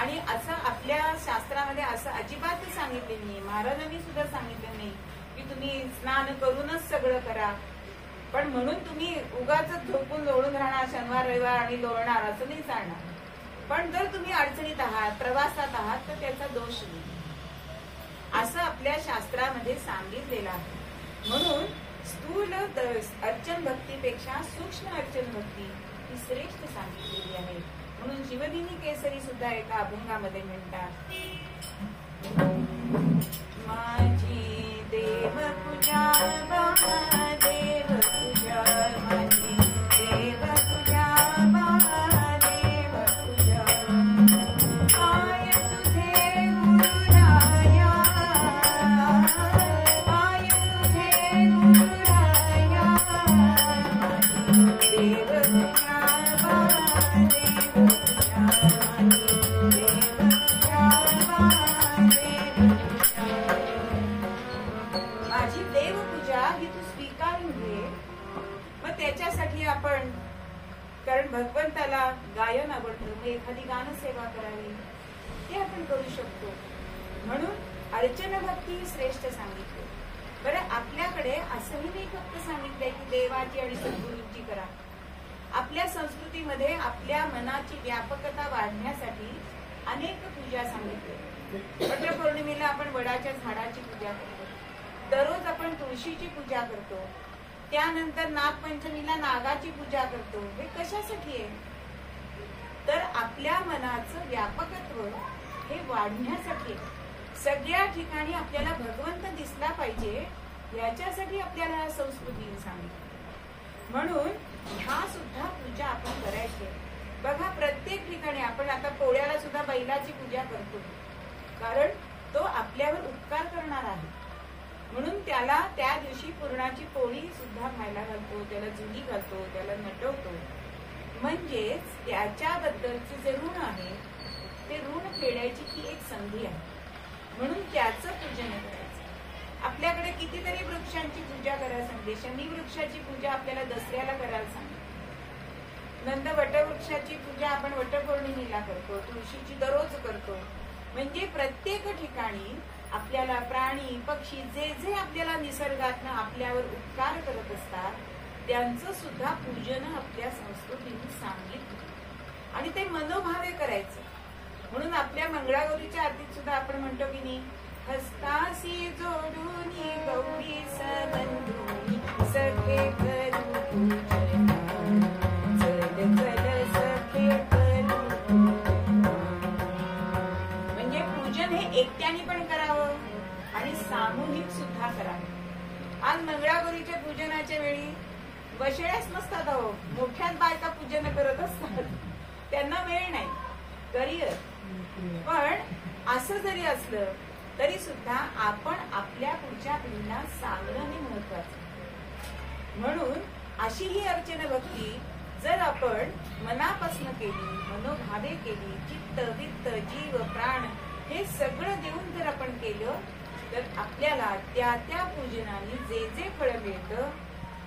आणि असं आपल्या शास्त्रामध्ये असं अजिबात सांगितलेलं नाही, महाराजांनी सुद्धा सांगितलं नाही की तुम्ही स्नान करूनच सगळं करा. पण म्हणून तुम्ही उगाच झोपून लोळून राहणार शनिवार रविवार आणि लोळणार असं नाही चालणार. पण जर तुम्ही अडचणीत आहात, प्रवासात आहात, तर त्याचा दोष नाही असं आपल्या शास्त्रामध्ये सांगितलेलं आहे. म्हणून स्थूल अर्चन भक्तीपेक्षा सूक्ष्म अर्चन भक्ती ही श्रेष्ठ सांगितलेली आहे. म्हणून शिवदिनी केसरी सुद्धा एका अभंगामध्ये म्हणतात, माझी देव पूजा देव पूजा माझी देव पूजा देव पूजा आय तुझे गुरुराया आय तुझे गायन आवडतं, मग एखादी गाणं सेवा करावी, ते आपण करू शकतो. म्हणून अर्चन भक्ती ही श्रेष्ठ सांगितली. बरं, आपल्याकडे असंही नाही फक्त सांगितलंय की देवाची आणि सद्गुरूंची करा. आपल्या संस्कृतीमध्ये आपल्या मनाची व्यापकता वाढण्यासाठी अनेक पूजा सांगितली. वटपौर्णिमेला आपण वडाच्या झाडाची पूजा करतो, दररोज आपण तुळशीची पूजा करतो, त्यानंतर नागपंचमीला नागाची पूजा करतो. हे कशासाठी आहे? तर आपल्या मनाचं व्यापकत्व हे वाढण्यासाठी, सगळ्या ठिकाणी आपल्याला भगवंत दिसला पाहिजे याच्यासाठी आपल्याला संस्कृतीने सांगितलं. म्हणून ह्या सुद्धा पूजा आपण करायची. बघा, प्रत्येक ठिकाणी आपण आता पोळ्याला सुद्धा बैलाची पूजा करतो, कारण तो आपल्यावर उपकार करणार आहे. म्हणून त्याला त्या दिवशी पुरणाची पोळी सुद्धा खायला घालतो, त्याला जुडी घालतो, त्याला नटवतो. म्हणजेच त्याच्याबद्दलचे जे ऋण आहे ते ऋण फेडायची ही एक संधी आहे. म्हणून त्याचं पूजन करायचं. आपल्याकडे कितीतरी वृक्षांची पूजा करायला सांगते. शमी वृक्षाची पूजा आपल्याला दसऱ्याला करायला सांगते. नंतर वटवृक्षाची पूजा आपण वटपौर्णिमेला करतो, तुळशीची दररोज करतो. म्हणजे प्रत्येक ठिकाणी आपल्याला प्राणी पक्षी जे जे आपल्याला निसर्गातनं आपल्यावर उपकार करत असतात त्यांचं सुद्धा पूजन आपल्या संस्कृतीने सांगितलं आणि ते मनोभावे करायचं. म्हणून आपल्या मंगळागौरीच्या आरतीत सुद्धा आपण म्हणतो की नाही, हस्तासी जोडूनी गौरी सबंधुनी सखे करू पूजन, चल चल सखे करू पूजन. म्हणजे पूजन हे एकट्याने पण करावं आणि सामूहिक सुद्धा करावं. आज मंगळागौरीच्या पूजनाच्या वेळी बशेळ्याच नसतात, अहो मोठ्याच बायका पूजन करत असतात, त्यांना वेळ नाही. करिअर पण असं जरी असलं तरी सुद्धा आपण आपल्या पुढच्या पिढीला सांगणं हे महत्वाचं. म्हणून अशी ही अर्चन भक्ती जर आपण मनापासून केली, मनोभावे केली, चित्त वित्त जीव प्राण हे सगळं देऊन जर आपण केलं तर आपल्याला त्या त्या पूजनाने जे जे फळ मिळतं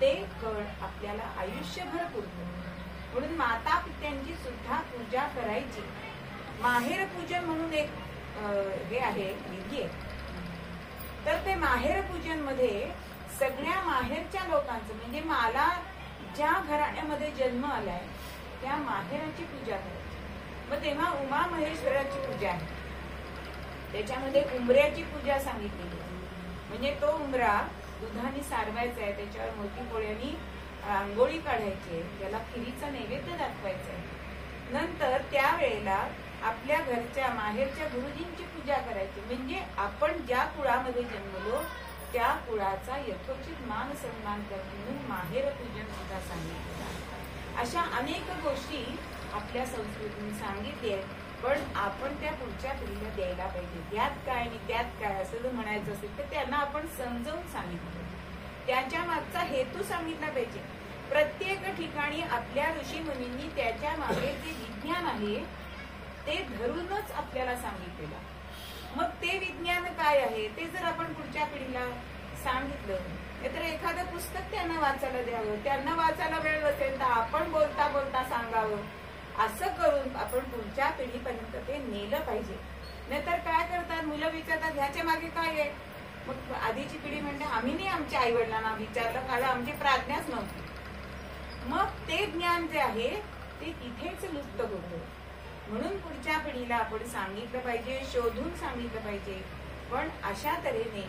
ते फळ आपल्याला आयुष्यभर पुरतं. म्हणून माता पित्यांची सुद्धा पूजा करायची. माहेर पूजन म्हणून एक हे आहे, विधी आहे. तर ते माहेर पूजन मध्ये सगळ्या माहेरच्या लोकांचं, म्हणजे मला ज्या घराण्यामध्ये जन्म आलाय त्या माहेराची पूजा करायची. मग तेव्हा उमा महेश्वराची पूजा आहे. त्याच्यामध्ये उंबऱ्याची पूजा सांगितलेली आहे. म्हणजे तो उंबरा दुधाने सारवायचा आहे, त्याच्यावर मोठी पोळ्यांनी आंघोळी काढायची, त्याला खिरीचा नैवेद्य दाखवायचा आहे. नंतर त्यावेळेला आपल्या घरच्या माहेरच्या गुरुजींची पूजा करायची. म्हणजे आपण ज्या कुळामध्ये जन्मलो त्या कुळाचा यथोचित मान सन्मान करणे म्हणून माहेर पूजन सुद्धा सांगितलं. अशा अनेक गोष्टी आपल्या संस्कृतीने सांगितले, पण आपण त्या पुढच्या पिढीला द्यायला पाहिजे. त्यात काय आणि त्यात काय असं जर म्हणायचं असेल तर त्यांना आपण समजावून सांगितलं, त्याच्या मागचा हेतू सांगितला पाहिजे. प्रत्येक ठिकाणी आपल्या ऋषी मुनींनी त्याच्या मागे जे विज्ञान आहे ते धरूनच आपल्याला सांगितलेलं. मग ते विज्ञान काय आहे ते जर आपण पुढच्या पिढीला सांगितलं तर एखादं पुस्तक त्यांना वाचायला द्यावं, त्यांना वाचायला वेळ नसेल तर आपण बोलता बोलता सांगावं. असं करून आपण पुढच्या पिढीपर्यंत ते नेलं पाहिजे. नाहीतर काय करतात, मुलं विचारतात ह्याच्या मागे काय आहे, मग आधीची पिढी म्हणते आम्ही नाही आमच्या आई वडिलांना विचारलं, कारण आमची प्राज्ञाच नव्हती. मग ते ज्ञान जे आहे ते तिथेच लुप्त होतं. म्हणून पुढच्या पिढीला आपण सांगितलं पाहिजे, शोधून सांगितलं पाहिजे. पण अशा तऱ्हेने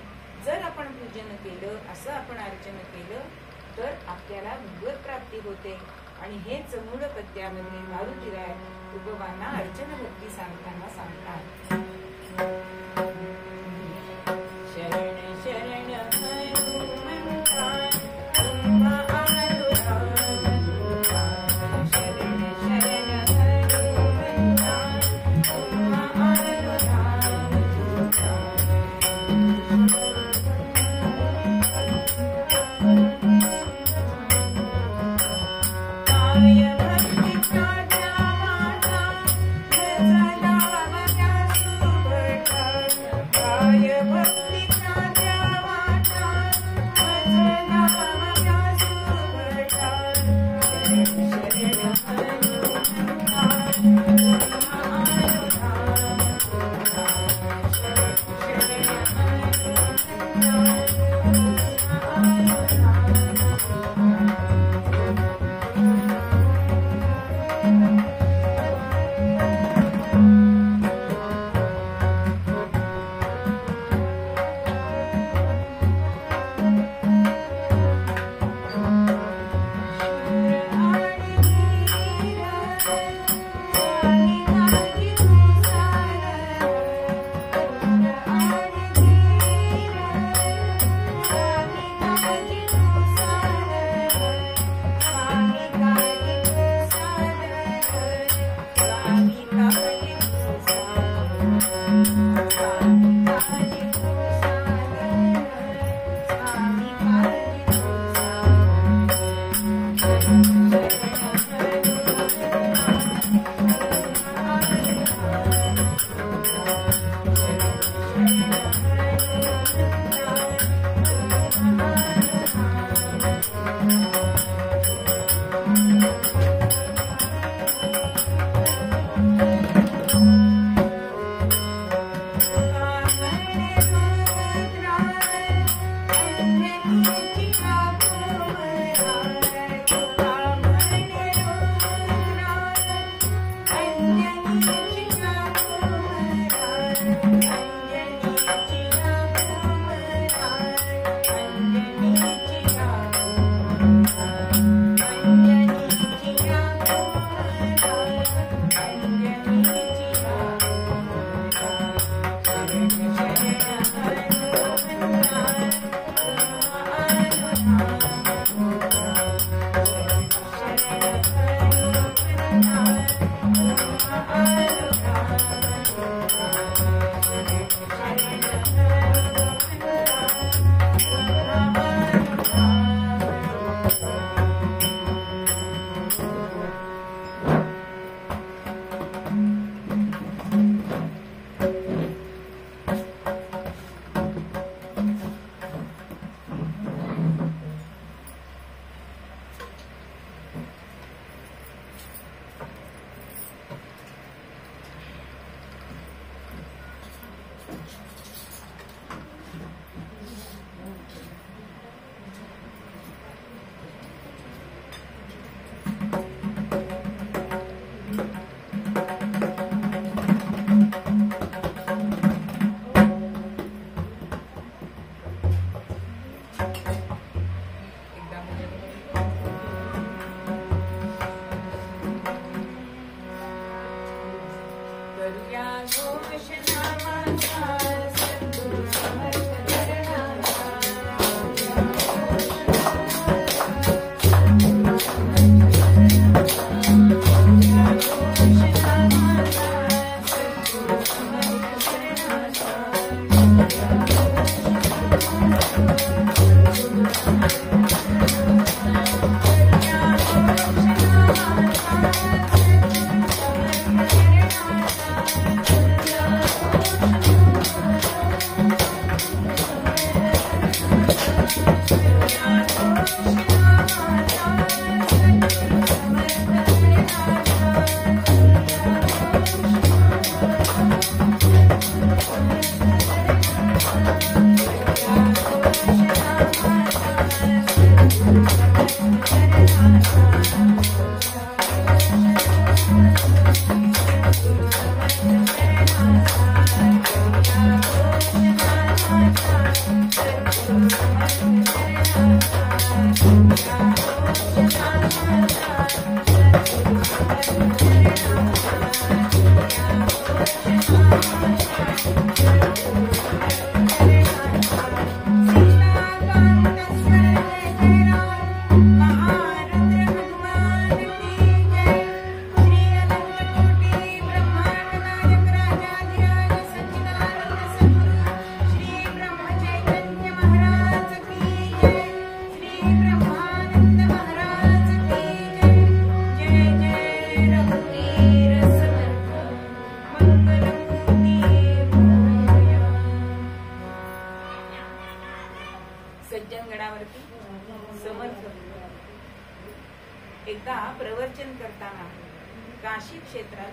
जर आपण पूजन केलं, असं आपण अर्चन केलं तर आपल्याला भगवत प्राप्ती होते. आणि हेच मूळ पद्यामध्ये मारुतीराय तुकोबांना अर्चन भक्ती सांगताना सांगतात. शरण शरण हनुमंता तुम्हा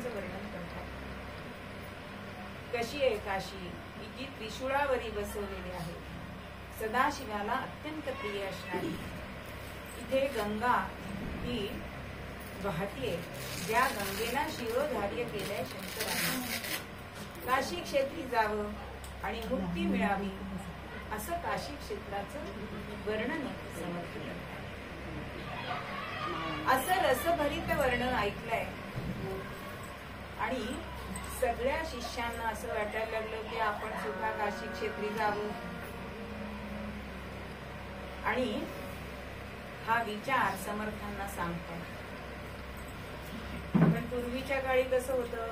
क्षेत्राचं वर्णन करतात. कशी आहे काशी, की जी त्रिशूळावरी बसवलेली आहे, सदाशिवाला अत्यंत प्रिय असणारी. इथे गंगा ही वाहतीये, ज्या गंगेला शिरोधार्य केलंय शंकरांनी. काशी क्षेत्री जावं आणि मुक्ती मिळावी असं काशी क्षेत्राचं वर्णन समर्थ करतात. असं रसभरित वर्णन ऐकलंय आणि सगळ्या शिष्यांना असं वाटायला लागलं की आपण सुद्धा काशी क्षेत्री जावं. आणि हा विचार समर्थांना सांगतात. पण पूर्वीच्या काळी कसं होतं,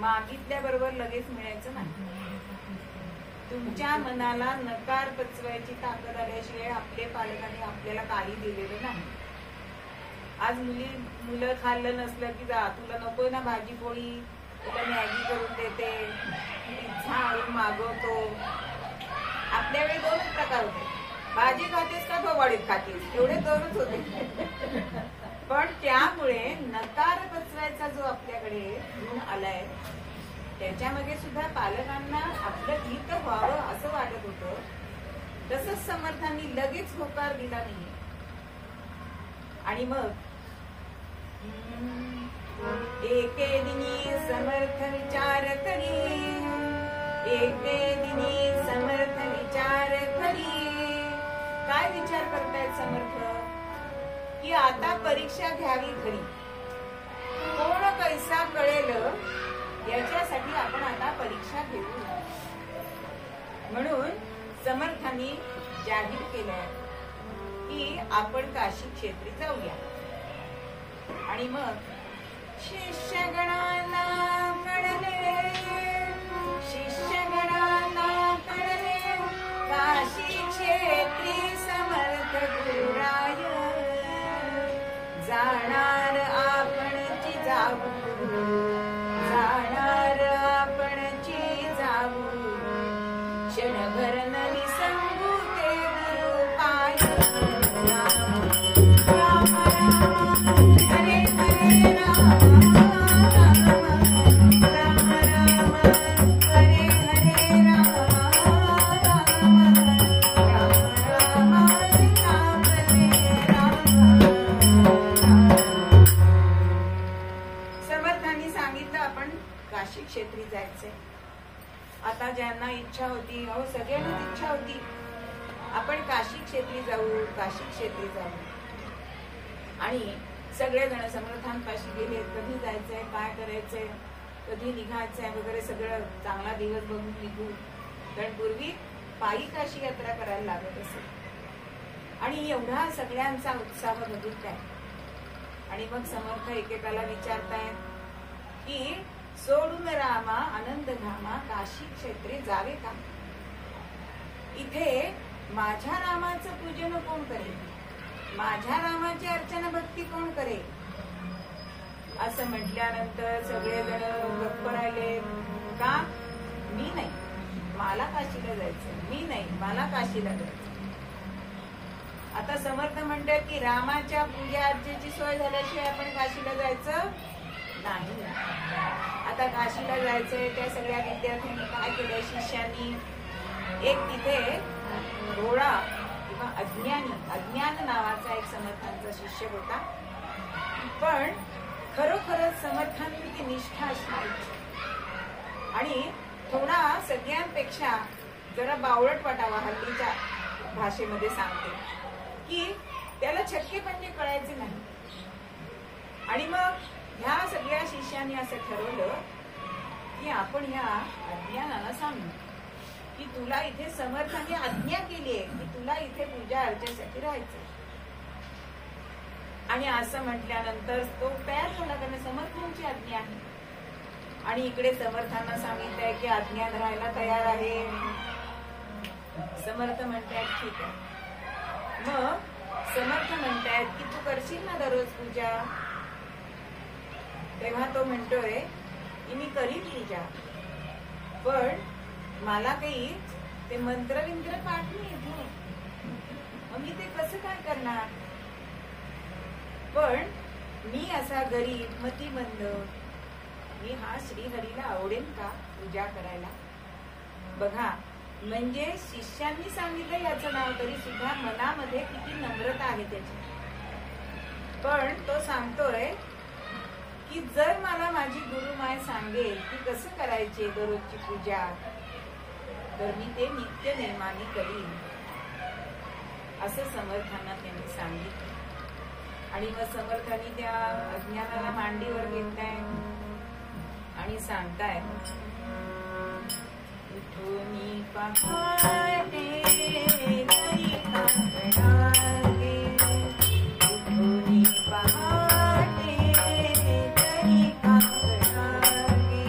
मागितल्याबरोबर लगेच मिळायचं नाही. तुमच्या मनाला नकार पचवायची ताकद आल्याशिवाय आपले पालकांनी आपल्याला काही दिलेलं नाही. आज मुलं खाल्लं नसलं की जा, तुला नको ना भाजी पोळी, तुला मॅगी करून देते, पिझ्झा आणून मागवतो. आपल्या वेळी दोनच प्रकार होते, भाजी खातेस का भोवाडीत खातेस, एवढे दोनच होते. पण त्यामुळे नकार पचवायचा जो आपल्याकडे गुण आलाय, त्याच्यामध्ये सुद्धा पालकांना आपलं हित व्हावं असं वाटत होतं. तसंच समर्थांनी लगेच होकार दिला नाही. आणि मग एके दिनी समर्थ विचार करी, एके दिनी समर्थ विचार करी. काय विचार करतायत समर्थ, की आता परीक्षा घ्यावी खरी. कोण कैसा कळेल याच्यासाठी आपण आता परीक्षा घेऊ. म्हणून समर्थांनी जाहीर केलंय की आपण काशी क्षेत्री जाऊया. आणि मग शिष्यगणाला कळले, शिष्यगणाला कळले, काशी क्षेत्री समर्थ गुरुराय. जाणार आपणची जाऊ, जाणार आपणची जाऊ, क्षणभर न विसंगू ते गुरु पाय. राम राम हरे हरे राम, राम राम हरे हरे राम, राम राम सीतापते राम. समर्थांनी सांगितलं आपण काशी क्षेत्री जायचंय. आता ज्यांना इच्छा होती, अहो सगळ्यांना इच्छा होती, आपण काशी क्षेत्री जाऊ, काशी क्षेत्री जाऊ. आणि सगळेजण समर्थांपाशी गेले, कधी जायचंय, काय करायचंय, कधी निघायचंय वगैरे सगळं चांगला दिवस बघून निघू. कारण पूर्वी पायी काशी यात्रा करायला लागत असे. आणि एवढा सगळ्यांचा उत्साह बघितलाय. आणि मग समर्थ एकेकाला विचारतायत की सोडून रामा आनंद धामा काशी क्षेत्री जावे का. इथे माझ्या रामाचं पूजन कोण करेल, माझ्या रामाची अर्चना भक्ती कोण करेल. असं म्हटल्यानंतर सगळेजण गप्प राहिले. का, मी नाही, मला काशीला जायचं, मी नाही, मला काशीला जायचं. आता समर्थ म्हणतात की रामाच्या पूजा अर्चेची सोय झाल्याशिवाय आपण काशीला जायचं नाही. आता काशीला जायचंय, त्या सगळ्या विद्यार्थ्यांनी काय केलंय, शिष्यांनी एक तिथे भोळा किंवा अज्ञान नावाचा एक समर्थांचा शिष्य होता. पण खरोखरच समर्थांची निष्ठा असणारी आणि थोडा सगळ्यांपेक्षा जरा बावळट वाटावा, हल्लीच्या भाषेमध्ये सांगते, की त्याला छक्के पंजे कळायचे नाही. आणि मग ह्या सगळ्या शिष्यांनी असं ठरवलं की आपण ह्या अज्ञानाला सांगू की तुला इथे समर्थांनी आज्ञा केली आहे की तुला इथे पूजा अर्चेसाठी राहायचं. आणि असं म्हटल्यानंतर तो तयार झाला, कारण समर्थांची आज्ञा आहे. आणि इकडे समर्थांना सांगितलंय की आज्ञा राहायला तयार आहे. समर्थ म्हणतायत ठीक आहे. मग समर्थ म्हणतायत की तू करशील ना दररोज पूजा. तेव्हा तो म्हणतोय की मी करीन पूजा, पण मला काही ते मंत्रविंत्र पाठ नाही येतो, मग मी ते कसं काय करणार. पण मी असा गरीब मतिमंद मी हा श्रीहरीला आवडेल का पूजा करायला? बघा, म्हणजे शिष्यांनी सांगितलं याचं नाव, तरी सुद्धा मनामध्ये किती नम्रता आहे त्याची. पण तो सांगतोय की जर मला माझी गुरुमाय सांगेल की कसं करायचे दररोजची पूजा, तर मी ते नित्य नेमाने करीन, असं समर्थांना त्यांनी सांगितलं. आणि मग समर्थांनी त्या अज्ञानाला मांडीवर घेताय आणि सांगताय, उठूनी पहाटे तरी काकडागे, उठूनी पहाटे तरी काकडागे,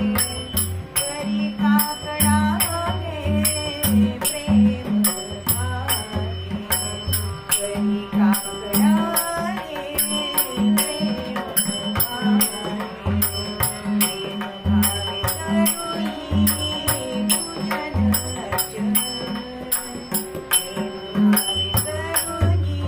तरी काकडागे प्रेम भागे, तरी काकडागे प्रेम भागे, प्रेम भागे करुणी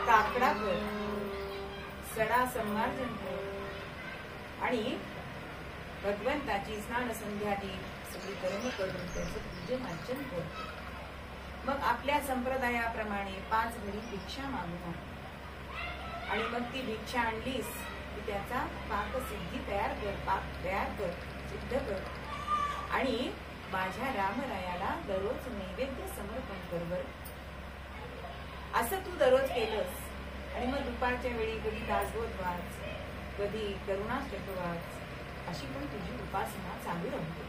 काकडा कर, सडा संमार्जन कर आणि भगवंताची स्नान संध्यादी सगळी कर्म करून त्याचं पूजन अर्चन कर. मग आपल्या संप्रदायाप्रमाणे 5 घडी भिक्षा मागून आण आणि मग ती भिक्षा आणलीस की त्याचा पाकसिद्धी तयार कर, पाक तयार कर, सिद्ध कर आणि माझ्या रामरायाला दररोज नैवेद्य समर्पण कर बर. असं तू दररोज केलंस आणि मग दुपारच्या वेळी कधी दासबोध वाच, कधी करुणाष्टक वाच, अशी पण तुझी उपासना चालू राहते.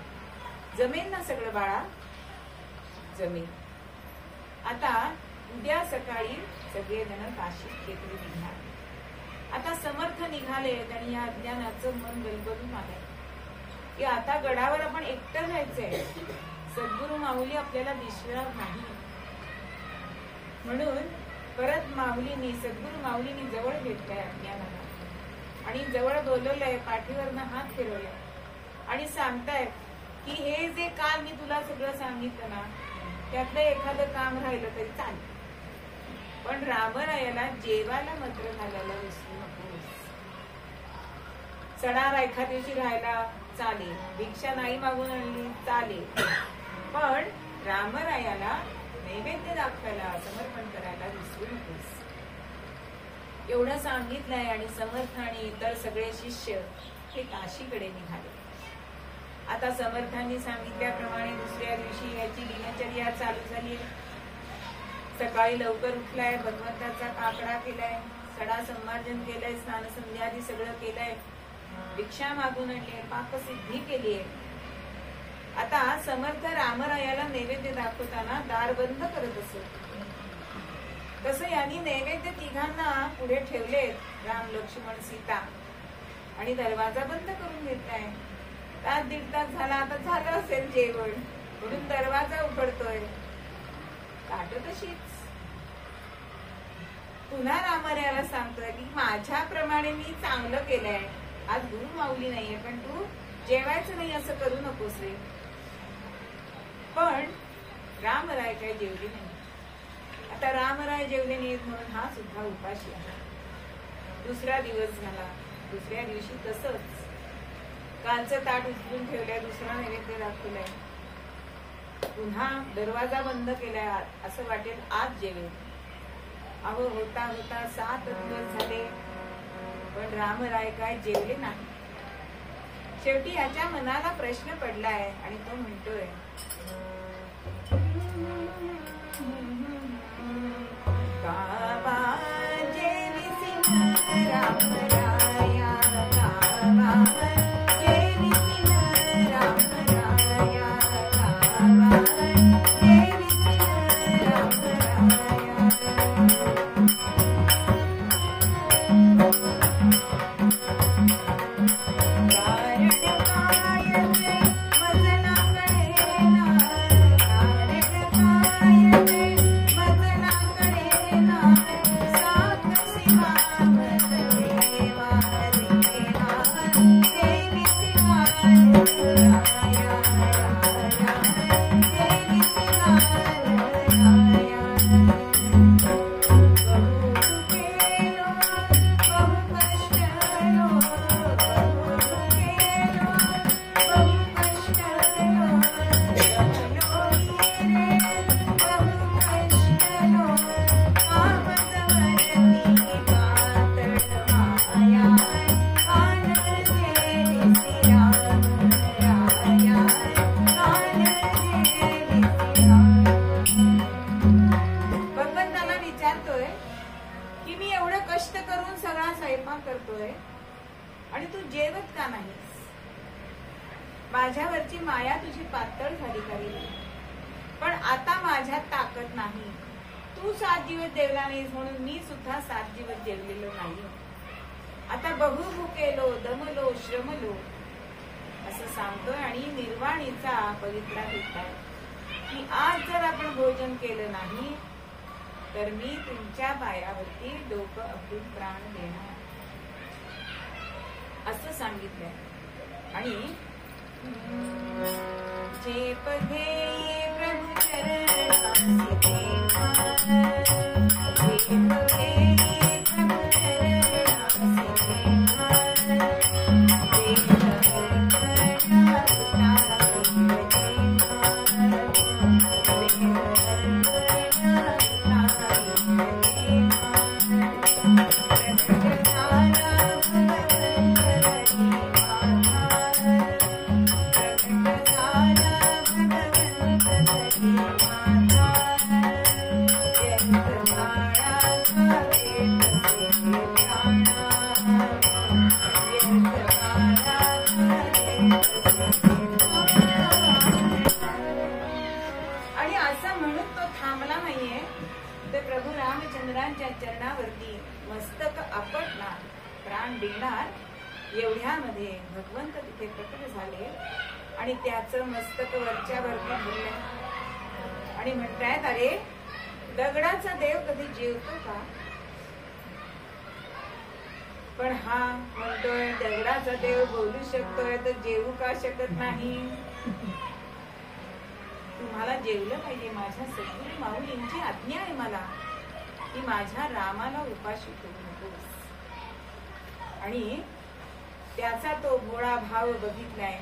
जमेल ना सगळं बाळा? जमेल. आता उद्या सकाळी सगळेजण काशी क्षेत्री निघाले. आता समर्थ निघाले आणि या अज्ञानाचं मन गलबलून आलंय की आता गडावर आपण एकटं जायचंय, सद्गुरु माऊली आपल्याला दिसणार नाही. म्हणून परत माऊलीनी, सद्गुरु माऊलीनी जवळ घेतलाय अज्ञानाला आणि जवळ बोलवलंय, पाठीवरनं हात फिरवलाय आणि सांगतायत की हे जे काल मी तुला सगळं सांगितलं ना, त्यातलं एखादं काम राहिलं तरी चालेल, पण रामरायाला जेवायला मात्र घालायला विसरू नकोस. सणाला एखाद्या दिवशी राहायला चालेल, भिक्षा नाही मागून आणली चालेल, पण रामरायाला नैवेद्य दाखवायला, समर्पण करायला विसरू नकोस. एवढं सांगितलंय आणि समर्थ आणि इतर सगळे शिष्य हे काशीकडे निघाले. आता समर्थांनी सांगितल्याप्रमाणे दुसऱ्या दिवशी याची दिनचर्या चालू झाली. सकाळी लवकर उठलाय, भगवंताचा काकडा केलाय, सडा संमार्जन केलंय, स्नान संध्यादी सगळं केलंय, भिक्षा मागून आणली, पाकसिद्धी केलीये. आता समर्थ रामरायाला नैवेद्य दाखवताना दार बंद करत असत. तसं यांनी नैवेद्य तिघांना पुढे ठेवलेत, राम लक्ष्मण सीता, आणि दरवाजा बंद करून घेतलाय. तास 1.5 तास झाला, आता झालं असेल जेवण म्हणून दरवाजा उघडतोय. काट तशीच पुन्हा रामरायाला सांगतोय की माझ्याप्रमाणे मी चांगलं केलंय, आज गुरु माऊली नाहीये, पण तू जेवायचं नाही असं करू नकोस रे. पण रामराय काय जेवले नाही. आता रामराय जेवले नाहीत म्हणून हा सुद्धा उपाशी आहे. दुसरा दिवस झाला. दुसऱ्या दिवशी तसंच कालचं ताट उचलून ठेवलंय, दुसरा नैवेद्य दाखवलाय, पुन्हा दरवाजा बंद केलाय, असं वाटेल आज जेवेल. अहो होता होता 7 दिवस झाले, पण रामराय काय जेवले नाही. शेवटी याच्या मनाला प्रश्न पडलाय आणि तो म्हणतोय, काबा जेविसी रामराया, काबा जेविसी रामराया, काबा आणि तू जेवत का नाहीस? माझ्यावरची माया तुझी पातळ झाली करी, पण आता माझ्यात ताकद नाही. तू 7 दिवस जेवला नाहीस म्हणून मी सुद्धा 7 दिवस जेवलेलो नाही. आता बहु भुकेलो, दमलो, श्रमलो असं सांगतोय आणि निर्वाणीचा पवित्रा घेतलाय की आज जर आपण भोजन केलं नाही तर मी तुमच्या पायावरती डोकं आपटून प्राण देणार असं सांगितलंय. आणि जे पघे प्रभु चरणासी चरणावरती मस्तक आपटणार, प्राण देणार. एवढ्यामध्ये भगवंत तिथे प्रकट झाले आणि त्याचं मस्तक वरच्या वरती धरलं आणि म्हणतायत, अरे दगडाचा देव कधी जेवतो का? पण हा म्हणतोय दगडाचा देव बोलू शकतोय तर जेवू का शकत नाही? तुम्हाला जेवलं पाहिजे. माझ्या सद्गुरू माऊलींची आज्ञा आहे मला की माझ्या रामाला उपाशी ठेवू नकोस. आणि त्याचा तो भोळा भाव बघितलाय.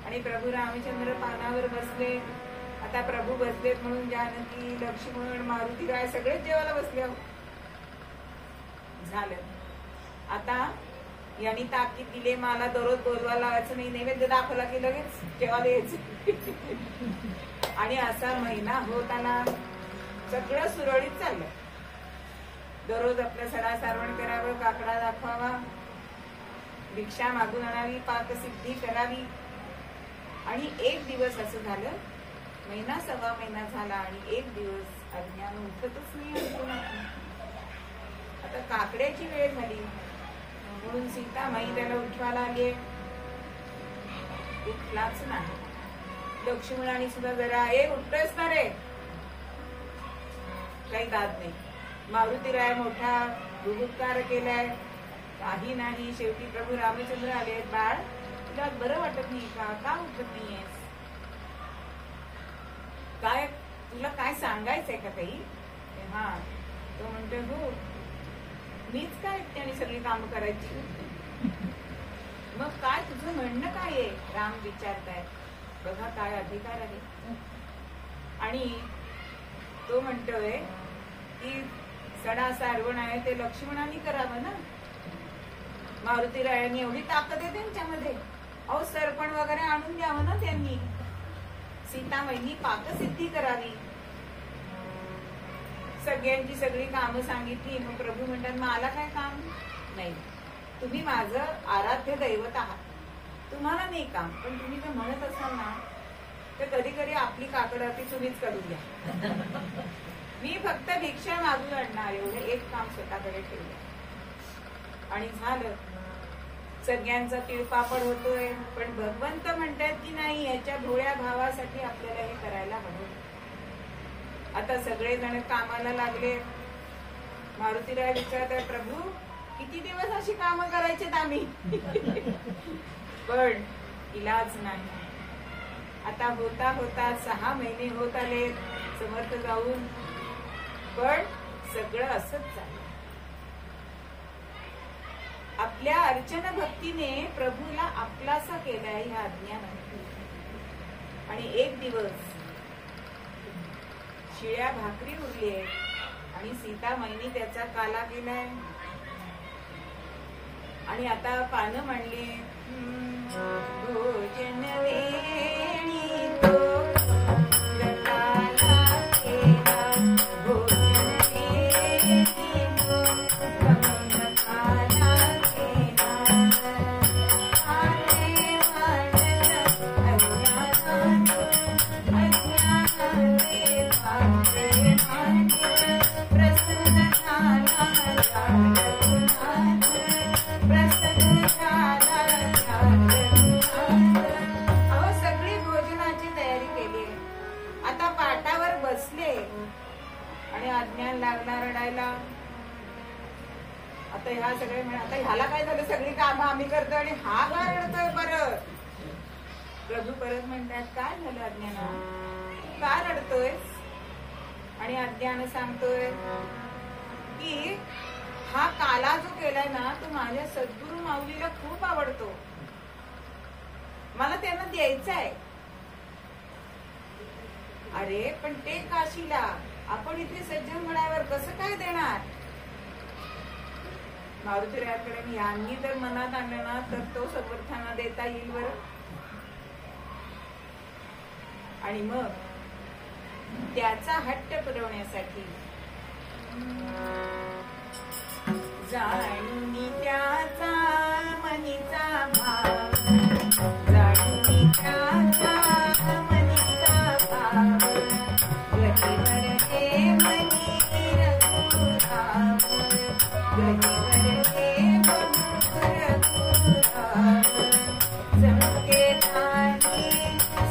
आणि प्रभू रामचंद्र पानावर बसले. आता प्रभू बसलेत म्हणून जानकी, लक्ष्मण, मारुतीराय सगळेच जेवायला बसले. झालं. आता यांनी ताकीद दिले, मला दररोज बोलवायला लावायचं नाही, नैवेद्य दाखवला की लगेच जेवायला यायचं. आणि असा महिना होत आला. सगळं सुरळीत चाललं. दररोज आपलं सडा सारवण करावं, काकडा दाखवावा, भिक्षा मागून आणावी, पाकसिद्धी करावी. आणि एक दिवस असं झालं, महिना सव्वा महिना झाला आणि एक दिवस अज्ञान उठतच नाही. आता काकड्याची वेळ झाली म्हणून सीतामाई त्याला उठवायला आली. उठलाच नाही. लक्ष्मणाने सुद्धा जरा उठतोयस ना रे, काही दाद नाही. मारुतीराय मोठा गुबुत्कार केलाय, काही नाही. शेवटी प्रभू रामचंद्र आले. बाळ, तुला बरं वाटत नाही का? का उठत नाहीयेस? काय तुला काय सांगायचंय का काही? हा. तो म्हणतोय, हो, मीच काय एकट्याने सगळी कामं करायची? मग काय तुझं म्हणणं काय आहे? राम विचारताय. बघा काय अधिकार आहे. आणि तो म्हणतोय की सडा सारवण आहे ते लक्ष्मणाने करावं ना. मारुतीरायांनी एवढी ताकद आहे त्यांच्यामध्ये. अहो, सरपण वगैरे आणून द्यावं ना त्यांनी. सीतामाईंनी पाकसिद्धी करावी. सगळ्यांची सगळी कामं सांगितली. मग प्रभू म्हणतात, मला काय काम नाही, तुम्ही माझं आराध्य दैवत आहात, तुम्हाला नाही काम. पण तुम्ही जर म्हणत असाल ना तर कधी कधी आपली काकडाती तुम्हीच करून द्या, मी फक्त भिक्षा मागून आणणार, एवढं एक काम स्वतःकडे ठेवलं आणि झालं. सगळ्यांचा तिळपापड होतोय, पण भगवंत म्हणतात की नाही, याच्या भोळ्या भावासाठी आपल्याला हे करायला हवं. आता सगळेजण कामाला लागले. मारुतीराय विचारतात, प्रभू किती दिवस अशी कामं करायचीत आम्ही? पण इलाज नाही. आता होता होता 6 महिने होत आले समर्थ जाऊन, पण सगळं असंच झालं. आपल्या अर्चन भक्तीने प्रभूला आपलासा केलाय ह्या अज्ञानाने. आणि एक दिवस शिळ्या भाकरी उरली आणि सीतामाईनी त्याचा काला केलाय आणि आता पानं मांडली. भोजन वेळी तो काला केला, भोजन वेळी तो काला केला. आले वाटत अज्ञानातून, अज्ञानाचे पापे मांडले, प्रसन्न झाला रघुनाथ, प्रसन्न झाला रघुनाथ. अहो सगळी भोजनाची तयारी केली, आता पाटावर बसले आणि अज्ञान लागला रडायला. आता ह्या सगळे आता ह्याला काय झालं, सगळी कामं आम्ही करतोय आणि हा का रडतोय परत? प्रभू परत म्हणतात, काय झालं अज्ञाना, का रडतोय? आणि अज्ञान सांगतोय की हा काला जो केलाय ना, तो माझ्या सद्गुरु माऊलीला खूप आवडतो, मला त्यांना द्यायचा आहे. अरे पण ते काशीला, आपण इथे सज्जन म्हणावर कसं काय देणार? मारुतीरायाकडे यांनी जर मनात आणलं ना, तर तो समर्थांना देता येईल बरं. आणि मग त्याचा हट्ट पुरवण्यासाठी जाणून त्याचा मनीचा भाव, जाणून त्याचा मनीचा भाव, गरीवर हे मनी रघुराम, गरीवर हे मनी रघुराम. संकेताने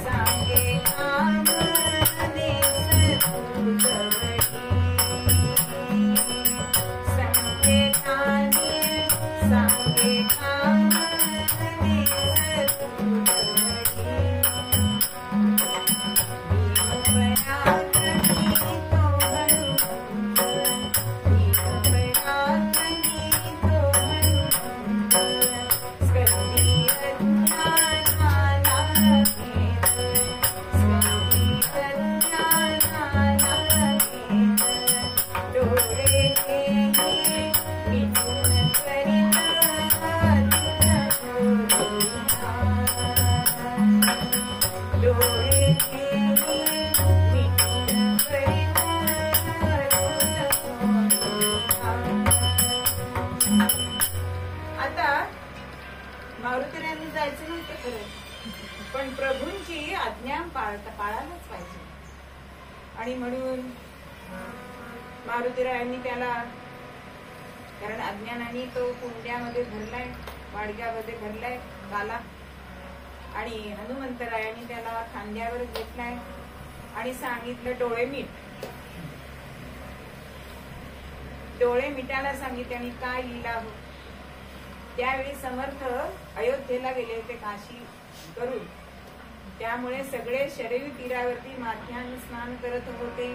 सांगे काम देस तुझवडी, संकेताने सांगे काम देस तुझवडी. भीमपराक्रमी तो हनुमंत, भीमपराक्रमी तो हनुमंत, स्कंदी अज्ञानाला भेद, स्कंदी अज्ञानाला भेद. डोळे घेई मिटून करीत अतुल करुणा, डोळे घेई मिटून करीत अतुल करुणा. आता मारुतीरायांनी जायचं नव्हतं खरं, पण प्रभूंची आज्ञा पाळायलाच पाहिजे. आणि म्हणून मारुतीरायांनी त्याला, कारण अज्ञानाने तो कुंड्यामध्ये भरलाय, वाडग्यामध्ये भरलाय काला, आणि हनुमंतरायांनी त्याला खांद्यावर घेतलाय आणि सांगितलं डोळे मीठ. डोळे मिटायला सांगितले आणि काय लिहिला हो. त्यावेळी समर्थ अयोध्येला गेले होते काशी करून, त्यामुळे सगळे शरयू तीरावरती माथ्यानं स्नान करत होते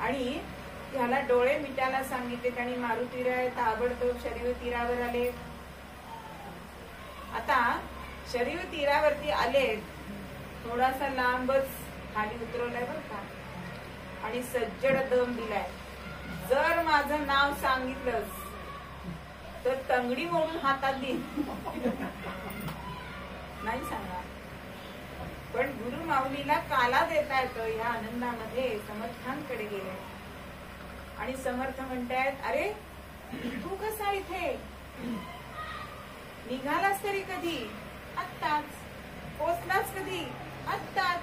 आणि ह्याला डोळे मिटायला सांगितले आणि मारुतीराय ताबडतोब शरयू तीरावर आले. आता शरयू तीरावरती आले, थोडासा लांबच खाली उतरवलाय बरं का, आणि सज्जड दम दिलाय, जर माझं नाव सांगितलंस तर तंगडी मोडून हातात देईन. नाही सांगा, पण गुरु माऊलीला काला देता येतो ह्या आनंदामध्ये समर्थांकडे गेले आणि समर्थ म्हणतायत, अरे तू कसा इथे निघालास तरी कधी? आत्ताच. पोचलाच कधी? आत्ताच.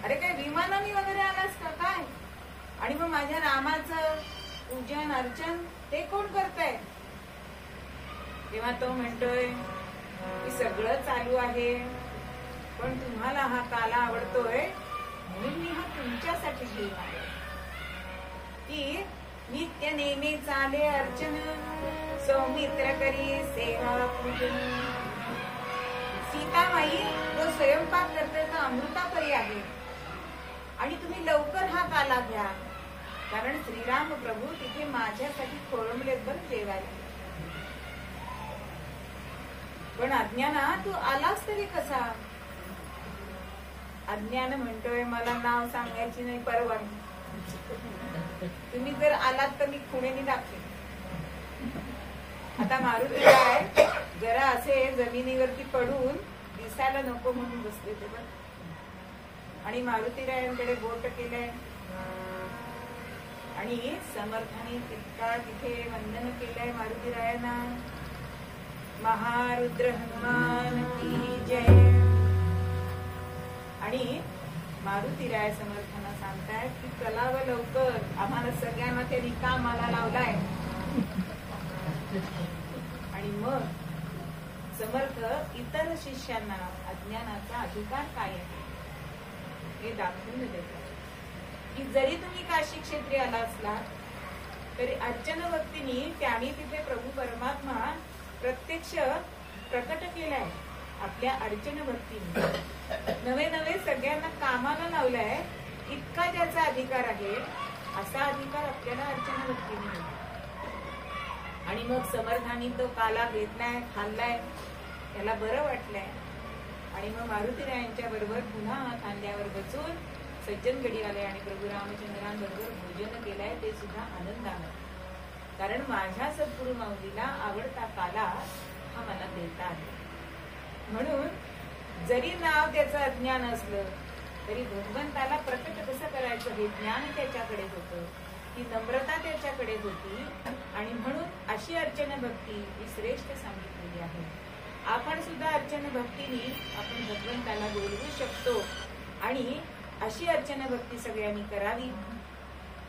अरे काय विमानाने वगैरे आलास का काय? आणि मग माझ्या रामाचं पूजन अर्चन ते कोण करतंय? तेव्हा तो म्हणतोय की सगळं चालू आहे, पण तुम्हाला हा काला आवडतोय म्हणून मी हा तुमच्यासाठी घेऊन आलो की नित्य नेहमी चाले अर्चन, सौमित्र करी सेवा पूजन. सीतामाई जो स्वयंपाक करते तो अमृतापरी आहे आणि तुम्ही लवकर हा काला घ्या, कारण श्रीराम प्रभू तिथे माझ्यासाठी खोळंबलेत बरं जेवायला. पण अज्ञाना तू आलास तरी कसा? अज्ञान म्हणतोय मला नाव सांगायची नाही परवानगी, तुम्ही जर आलात तर मी खुणेनी दाखवेन. आता मारुती काय जरा असे जमिनीवरती पडून दिसायला नको म्हणून बसले ते पण, आणि मारुतीरायांकडे बोट केलंय आणि समर्थाने तितका तिथे वंदन केलंय मारुतीरायांना. महारुद्र हनुमान की जय. आणि मारुतीराय समर्थांना सांगतायत की चलावं लवकर, आम्हाला सगळ्यांना ते रिकामाला लावलाय. आणि मग समर्थ इतर शिष्यांना अज्ञानाचा अधिकार काय आहे हे दाखवून देतात की जरी तुम्ही काशी क्षेत्री आला असला तरी अर्चन भक्तीनी त्यांनी तिथे प्रभू परमात्मा प्रत्यक्ष प्रकट केलाय आपल्या अर्चन भक्तीने. नवे नवे सगळ्यांना कामाला लावलाय. इतका ज्याचा अधिकार आहे असा अधिकार आपल्याला अर्चन भक्तीने मिळतो. आणि मग समर्थांनी तो काला घेतलाय, खाल्लाय, त्याला बरं वाटलंय. आणि मग मारुतीरायांच्या बरोबर पुन्हा खांद्यावर बसून सज्जनगडी आले आणि प्रभू रामचंद्रांबरोबर भोजन केलंय, ते सुद्धा आनंदानं. कारण माझ्या सद्गुरु माऊलीला आवडता काला हा मला देता आला. म्हणून जरी नाव त्याचं अज्ञान असलं तरी भगवंताला प्रकट कसं करायचं हे ज्ञान त्याच्याकडे होतं, ती नम्रता त्याच्याकडे होती. आणि म्हणून अशी अर्चन भक्ती ही श्रेष्ठ सांगितलेली आहे. आपण सुद्धा अर्चन भक्तीने आपण भगवंताला बोलवू शकतो. आणि अशी अर्चन भक्ती सगळ्यांनी करावी.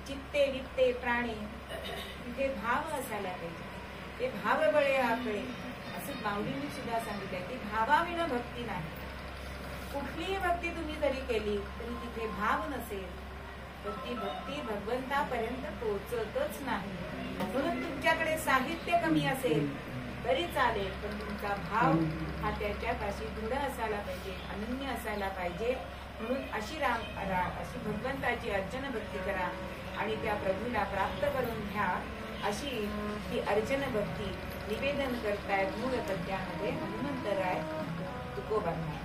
चित्ते वित्ते प्राणे तिथे भाव असायला पाहिजे. ते भाव बळे आकडे असं माऊलींनी सुद्धा सांगितलंय की भावाविना भक्ती नाही. कुठलीही भक्ती तुम्ही जरी केली तरी तिथे भाव नसेल तर ती भक्ती भगवंतापर्यंत पोहोचतच नाही. म्हणून तुमच्याकडे साहित्य कमी असेल तरी चालेल, पण तुमचा भाव हा त्याच्यात अशी दृढ असायला पाहिजे, अनन्य असायला पाहिजे. म्हणून अशी अशी भगवंताची अर्चन भक्ती करा आणि त्या प्रभूला प्राप्त करून घ्या. अशी ती अर्चन भक्ती निवेदन करतायत मूळ पद्यामध्ये हनुमंतराय तुकोबांना.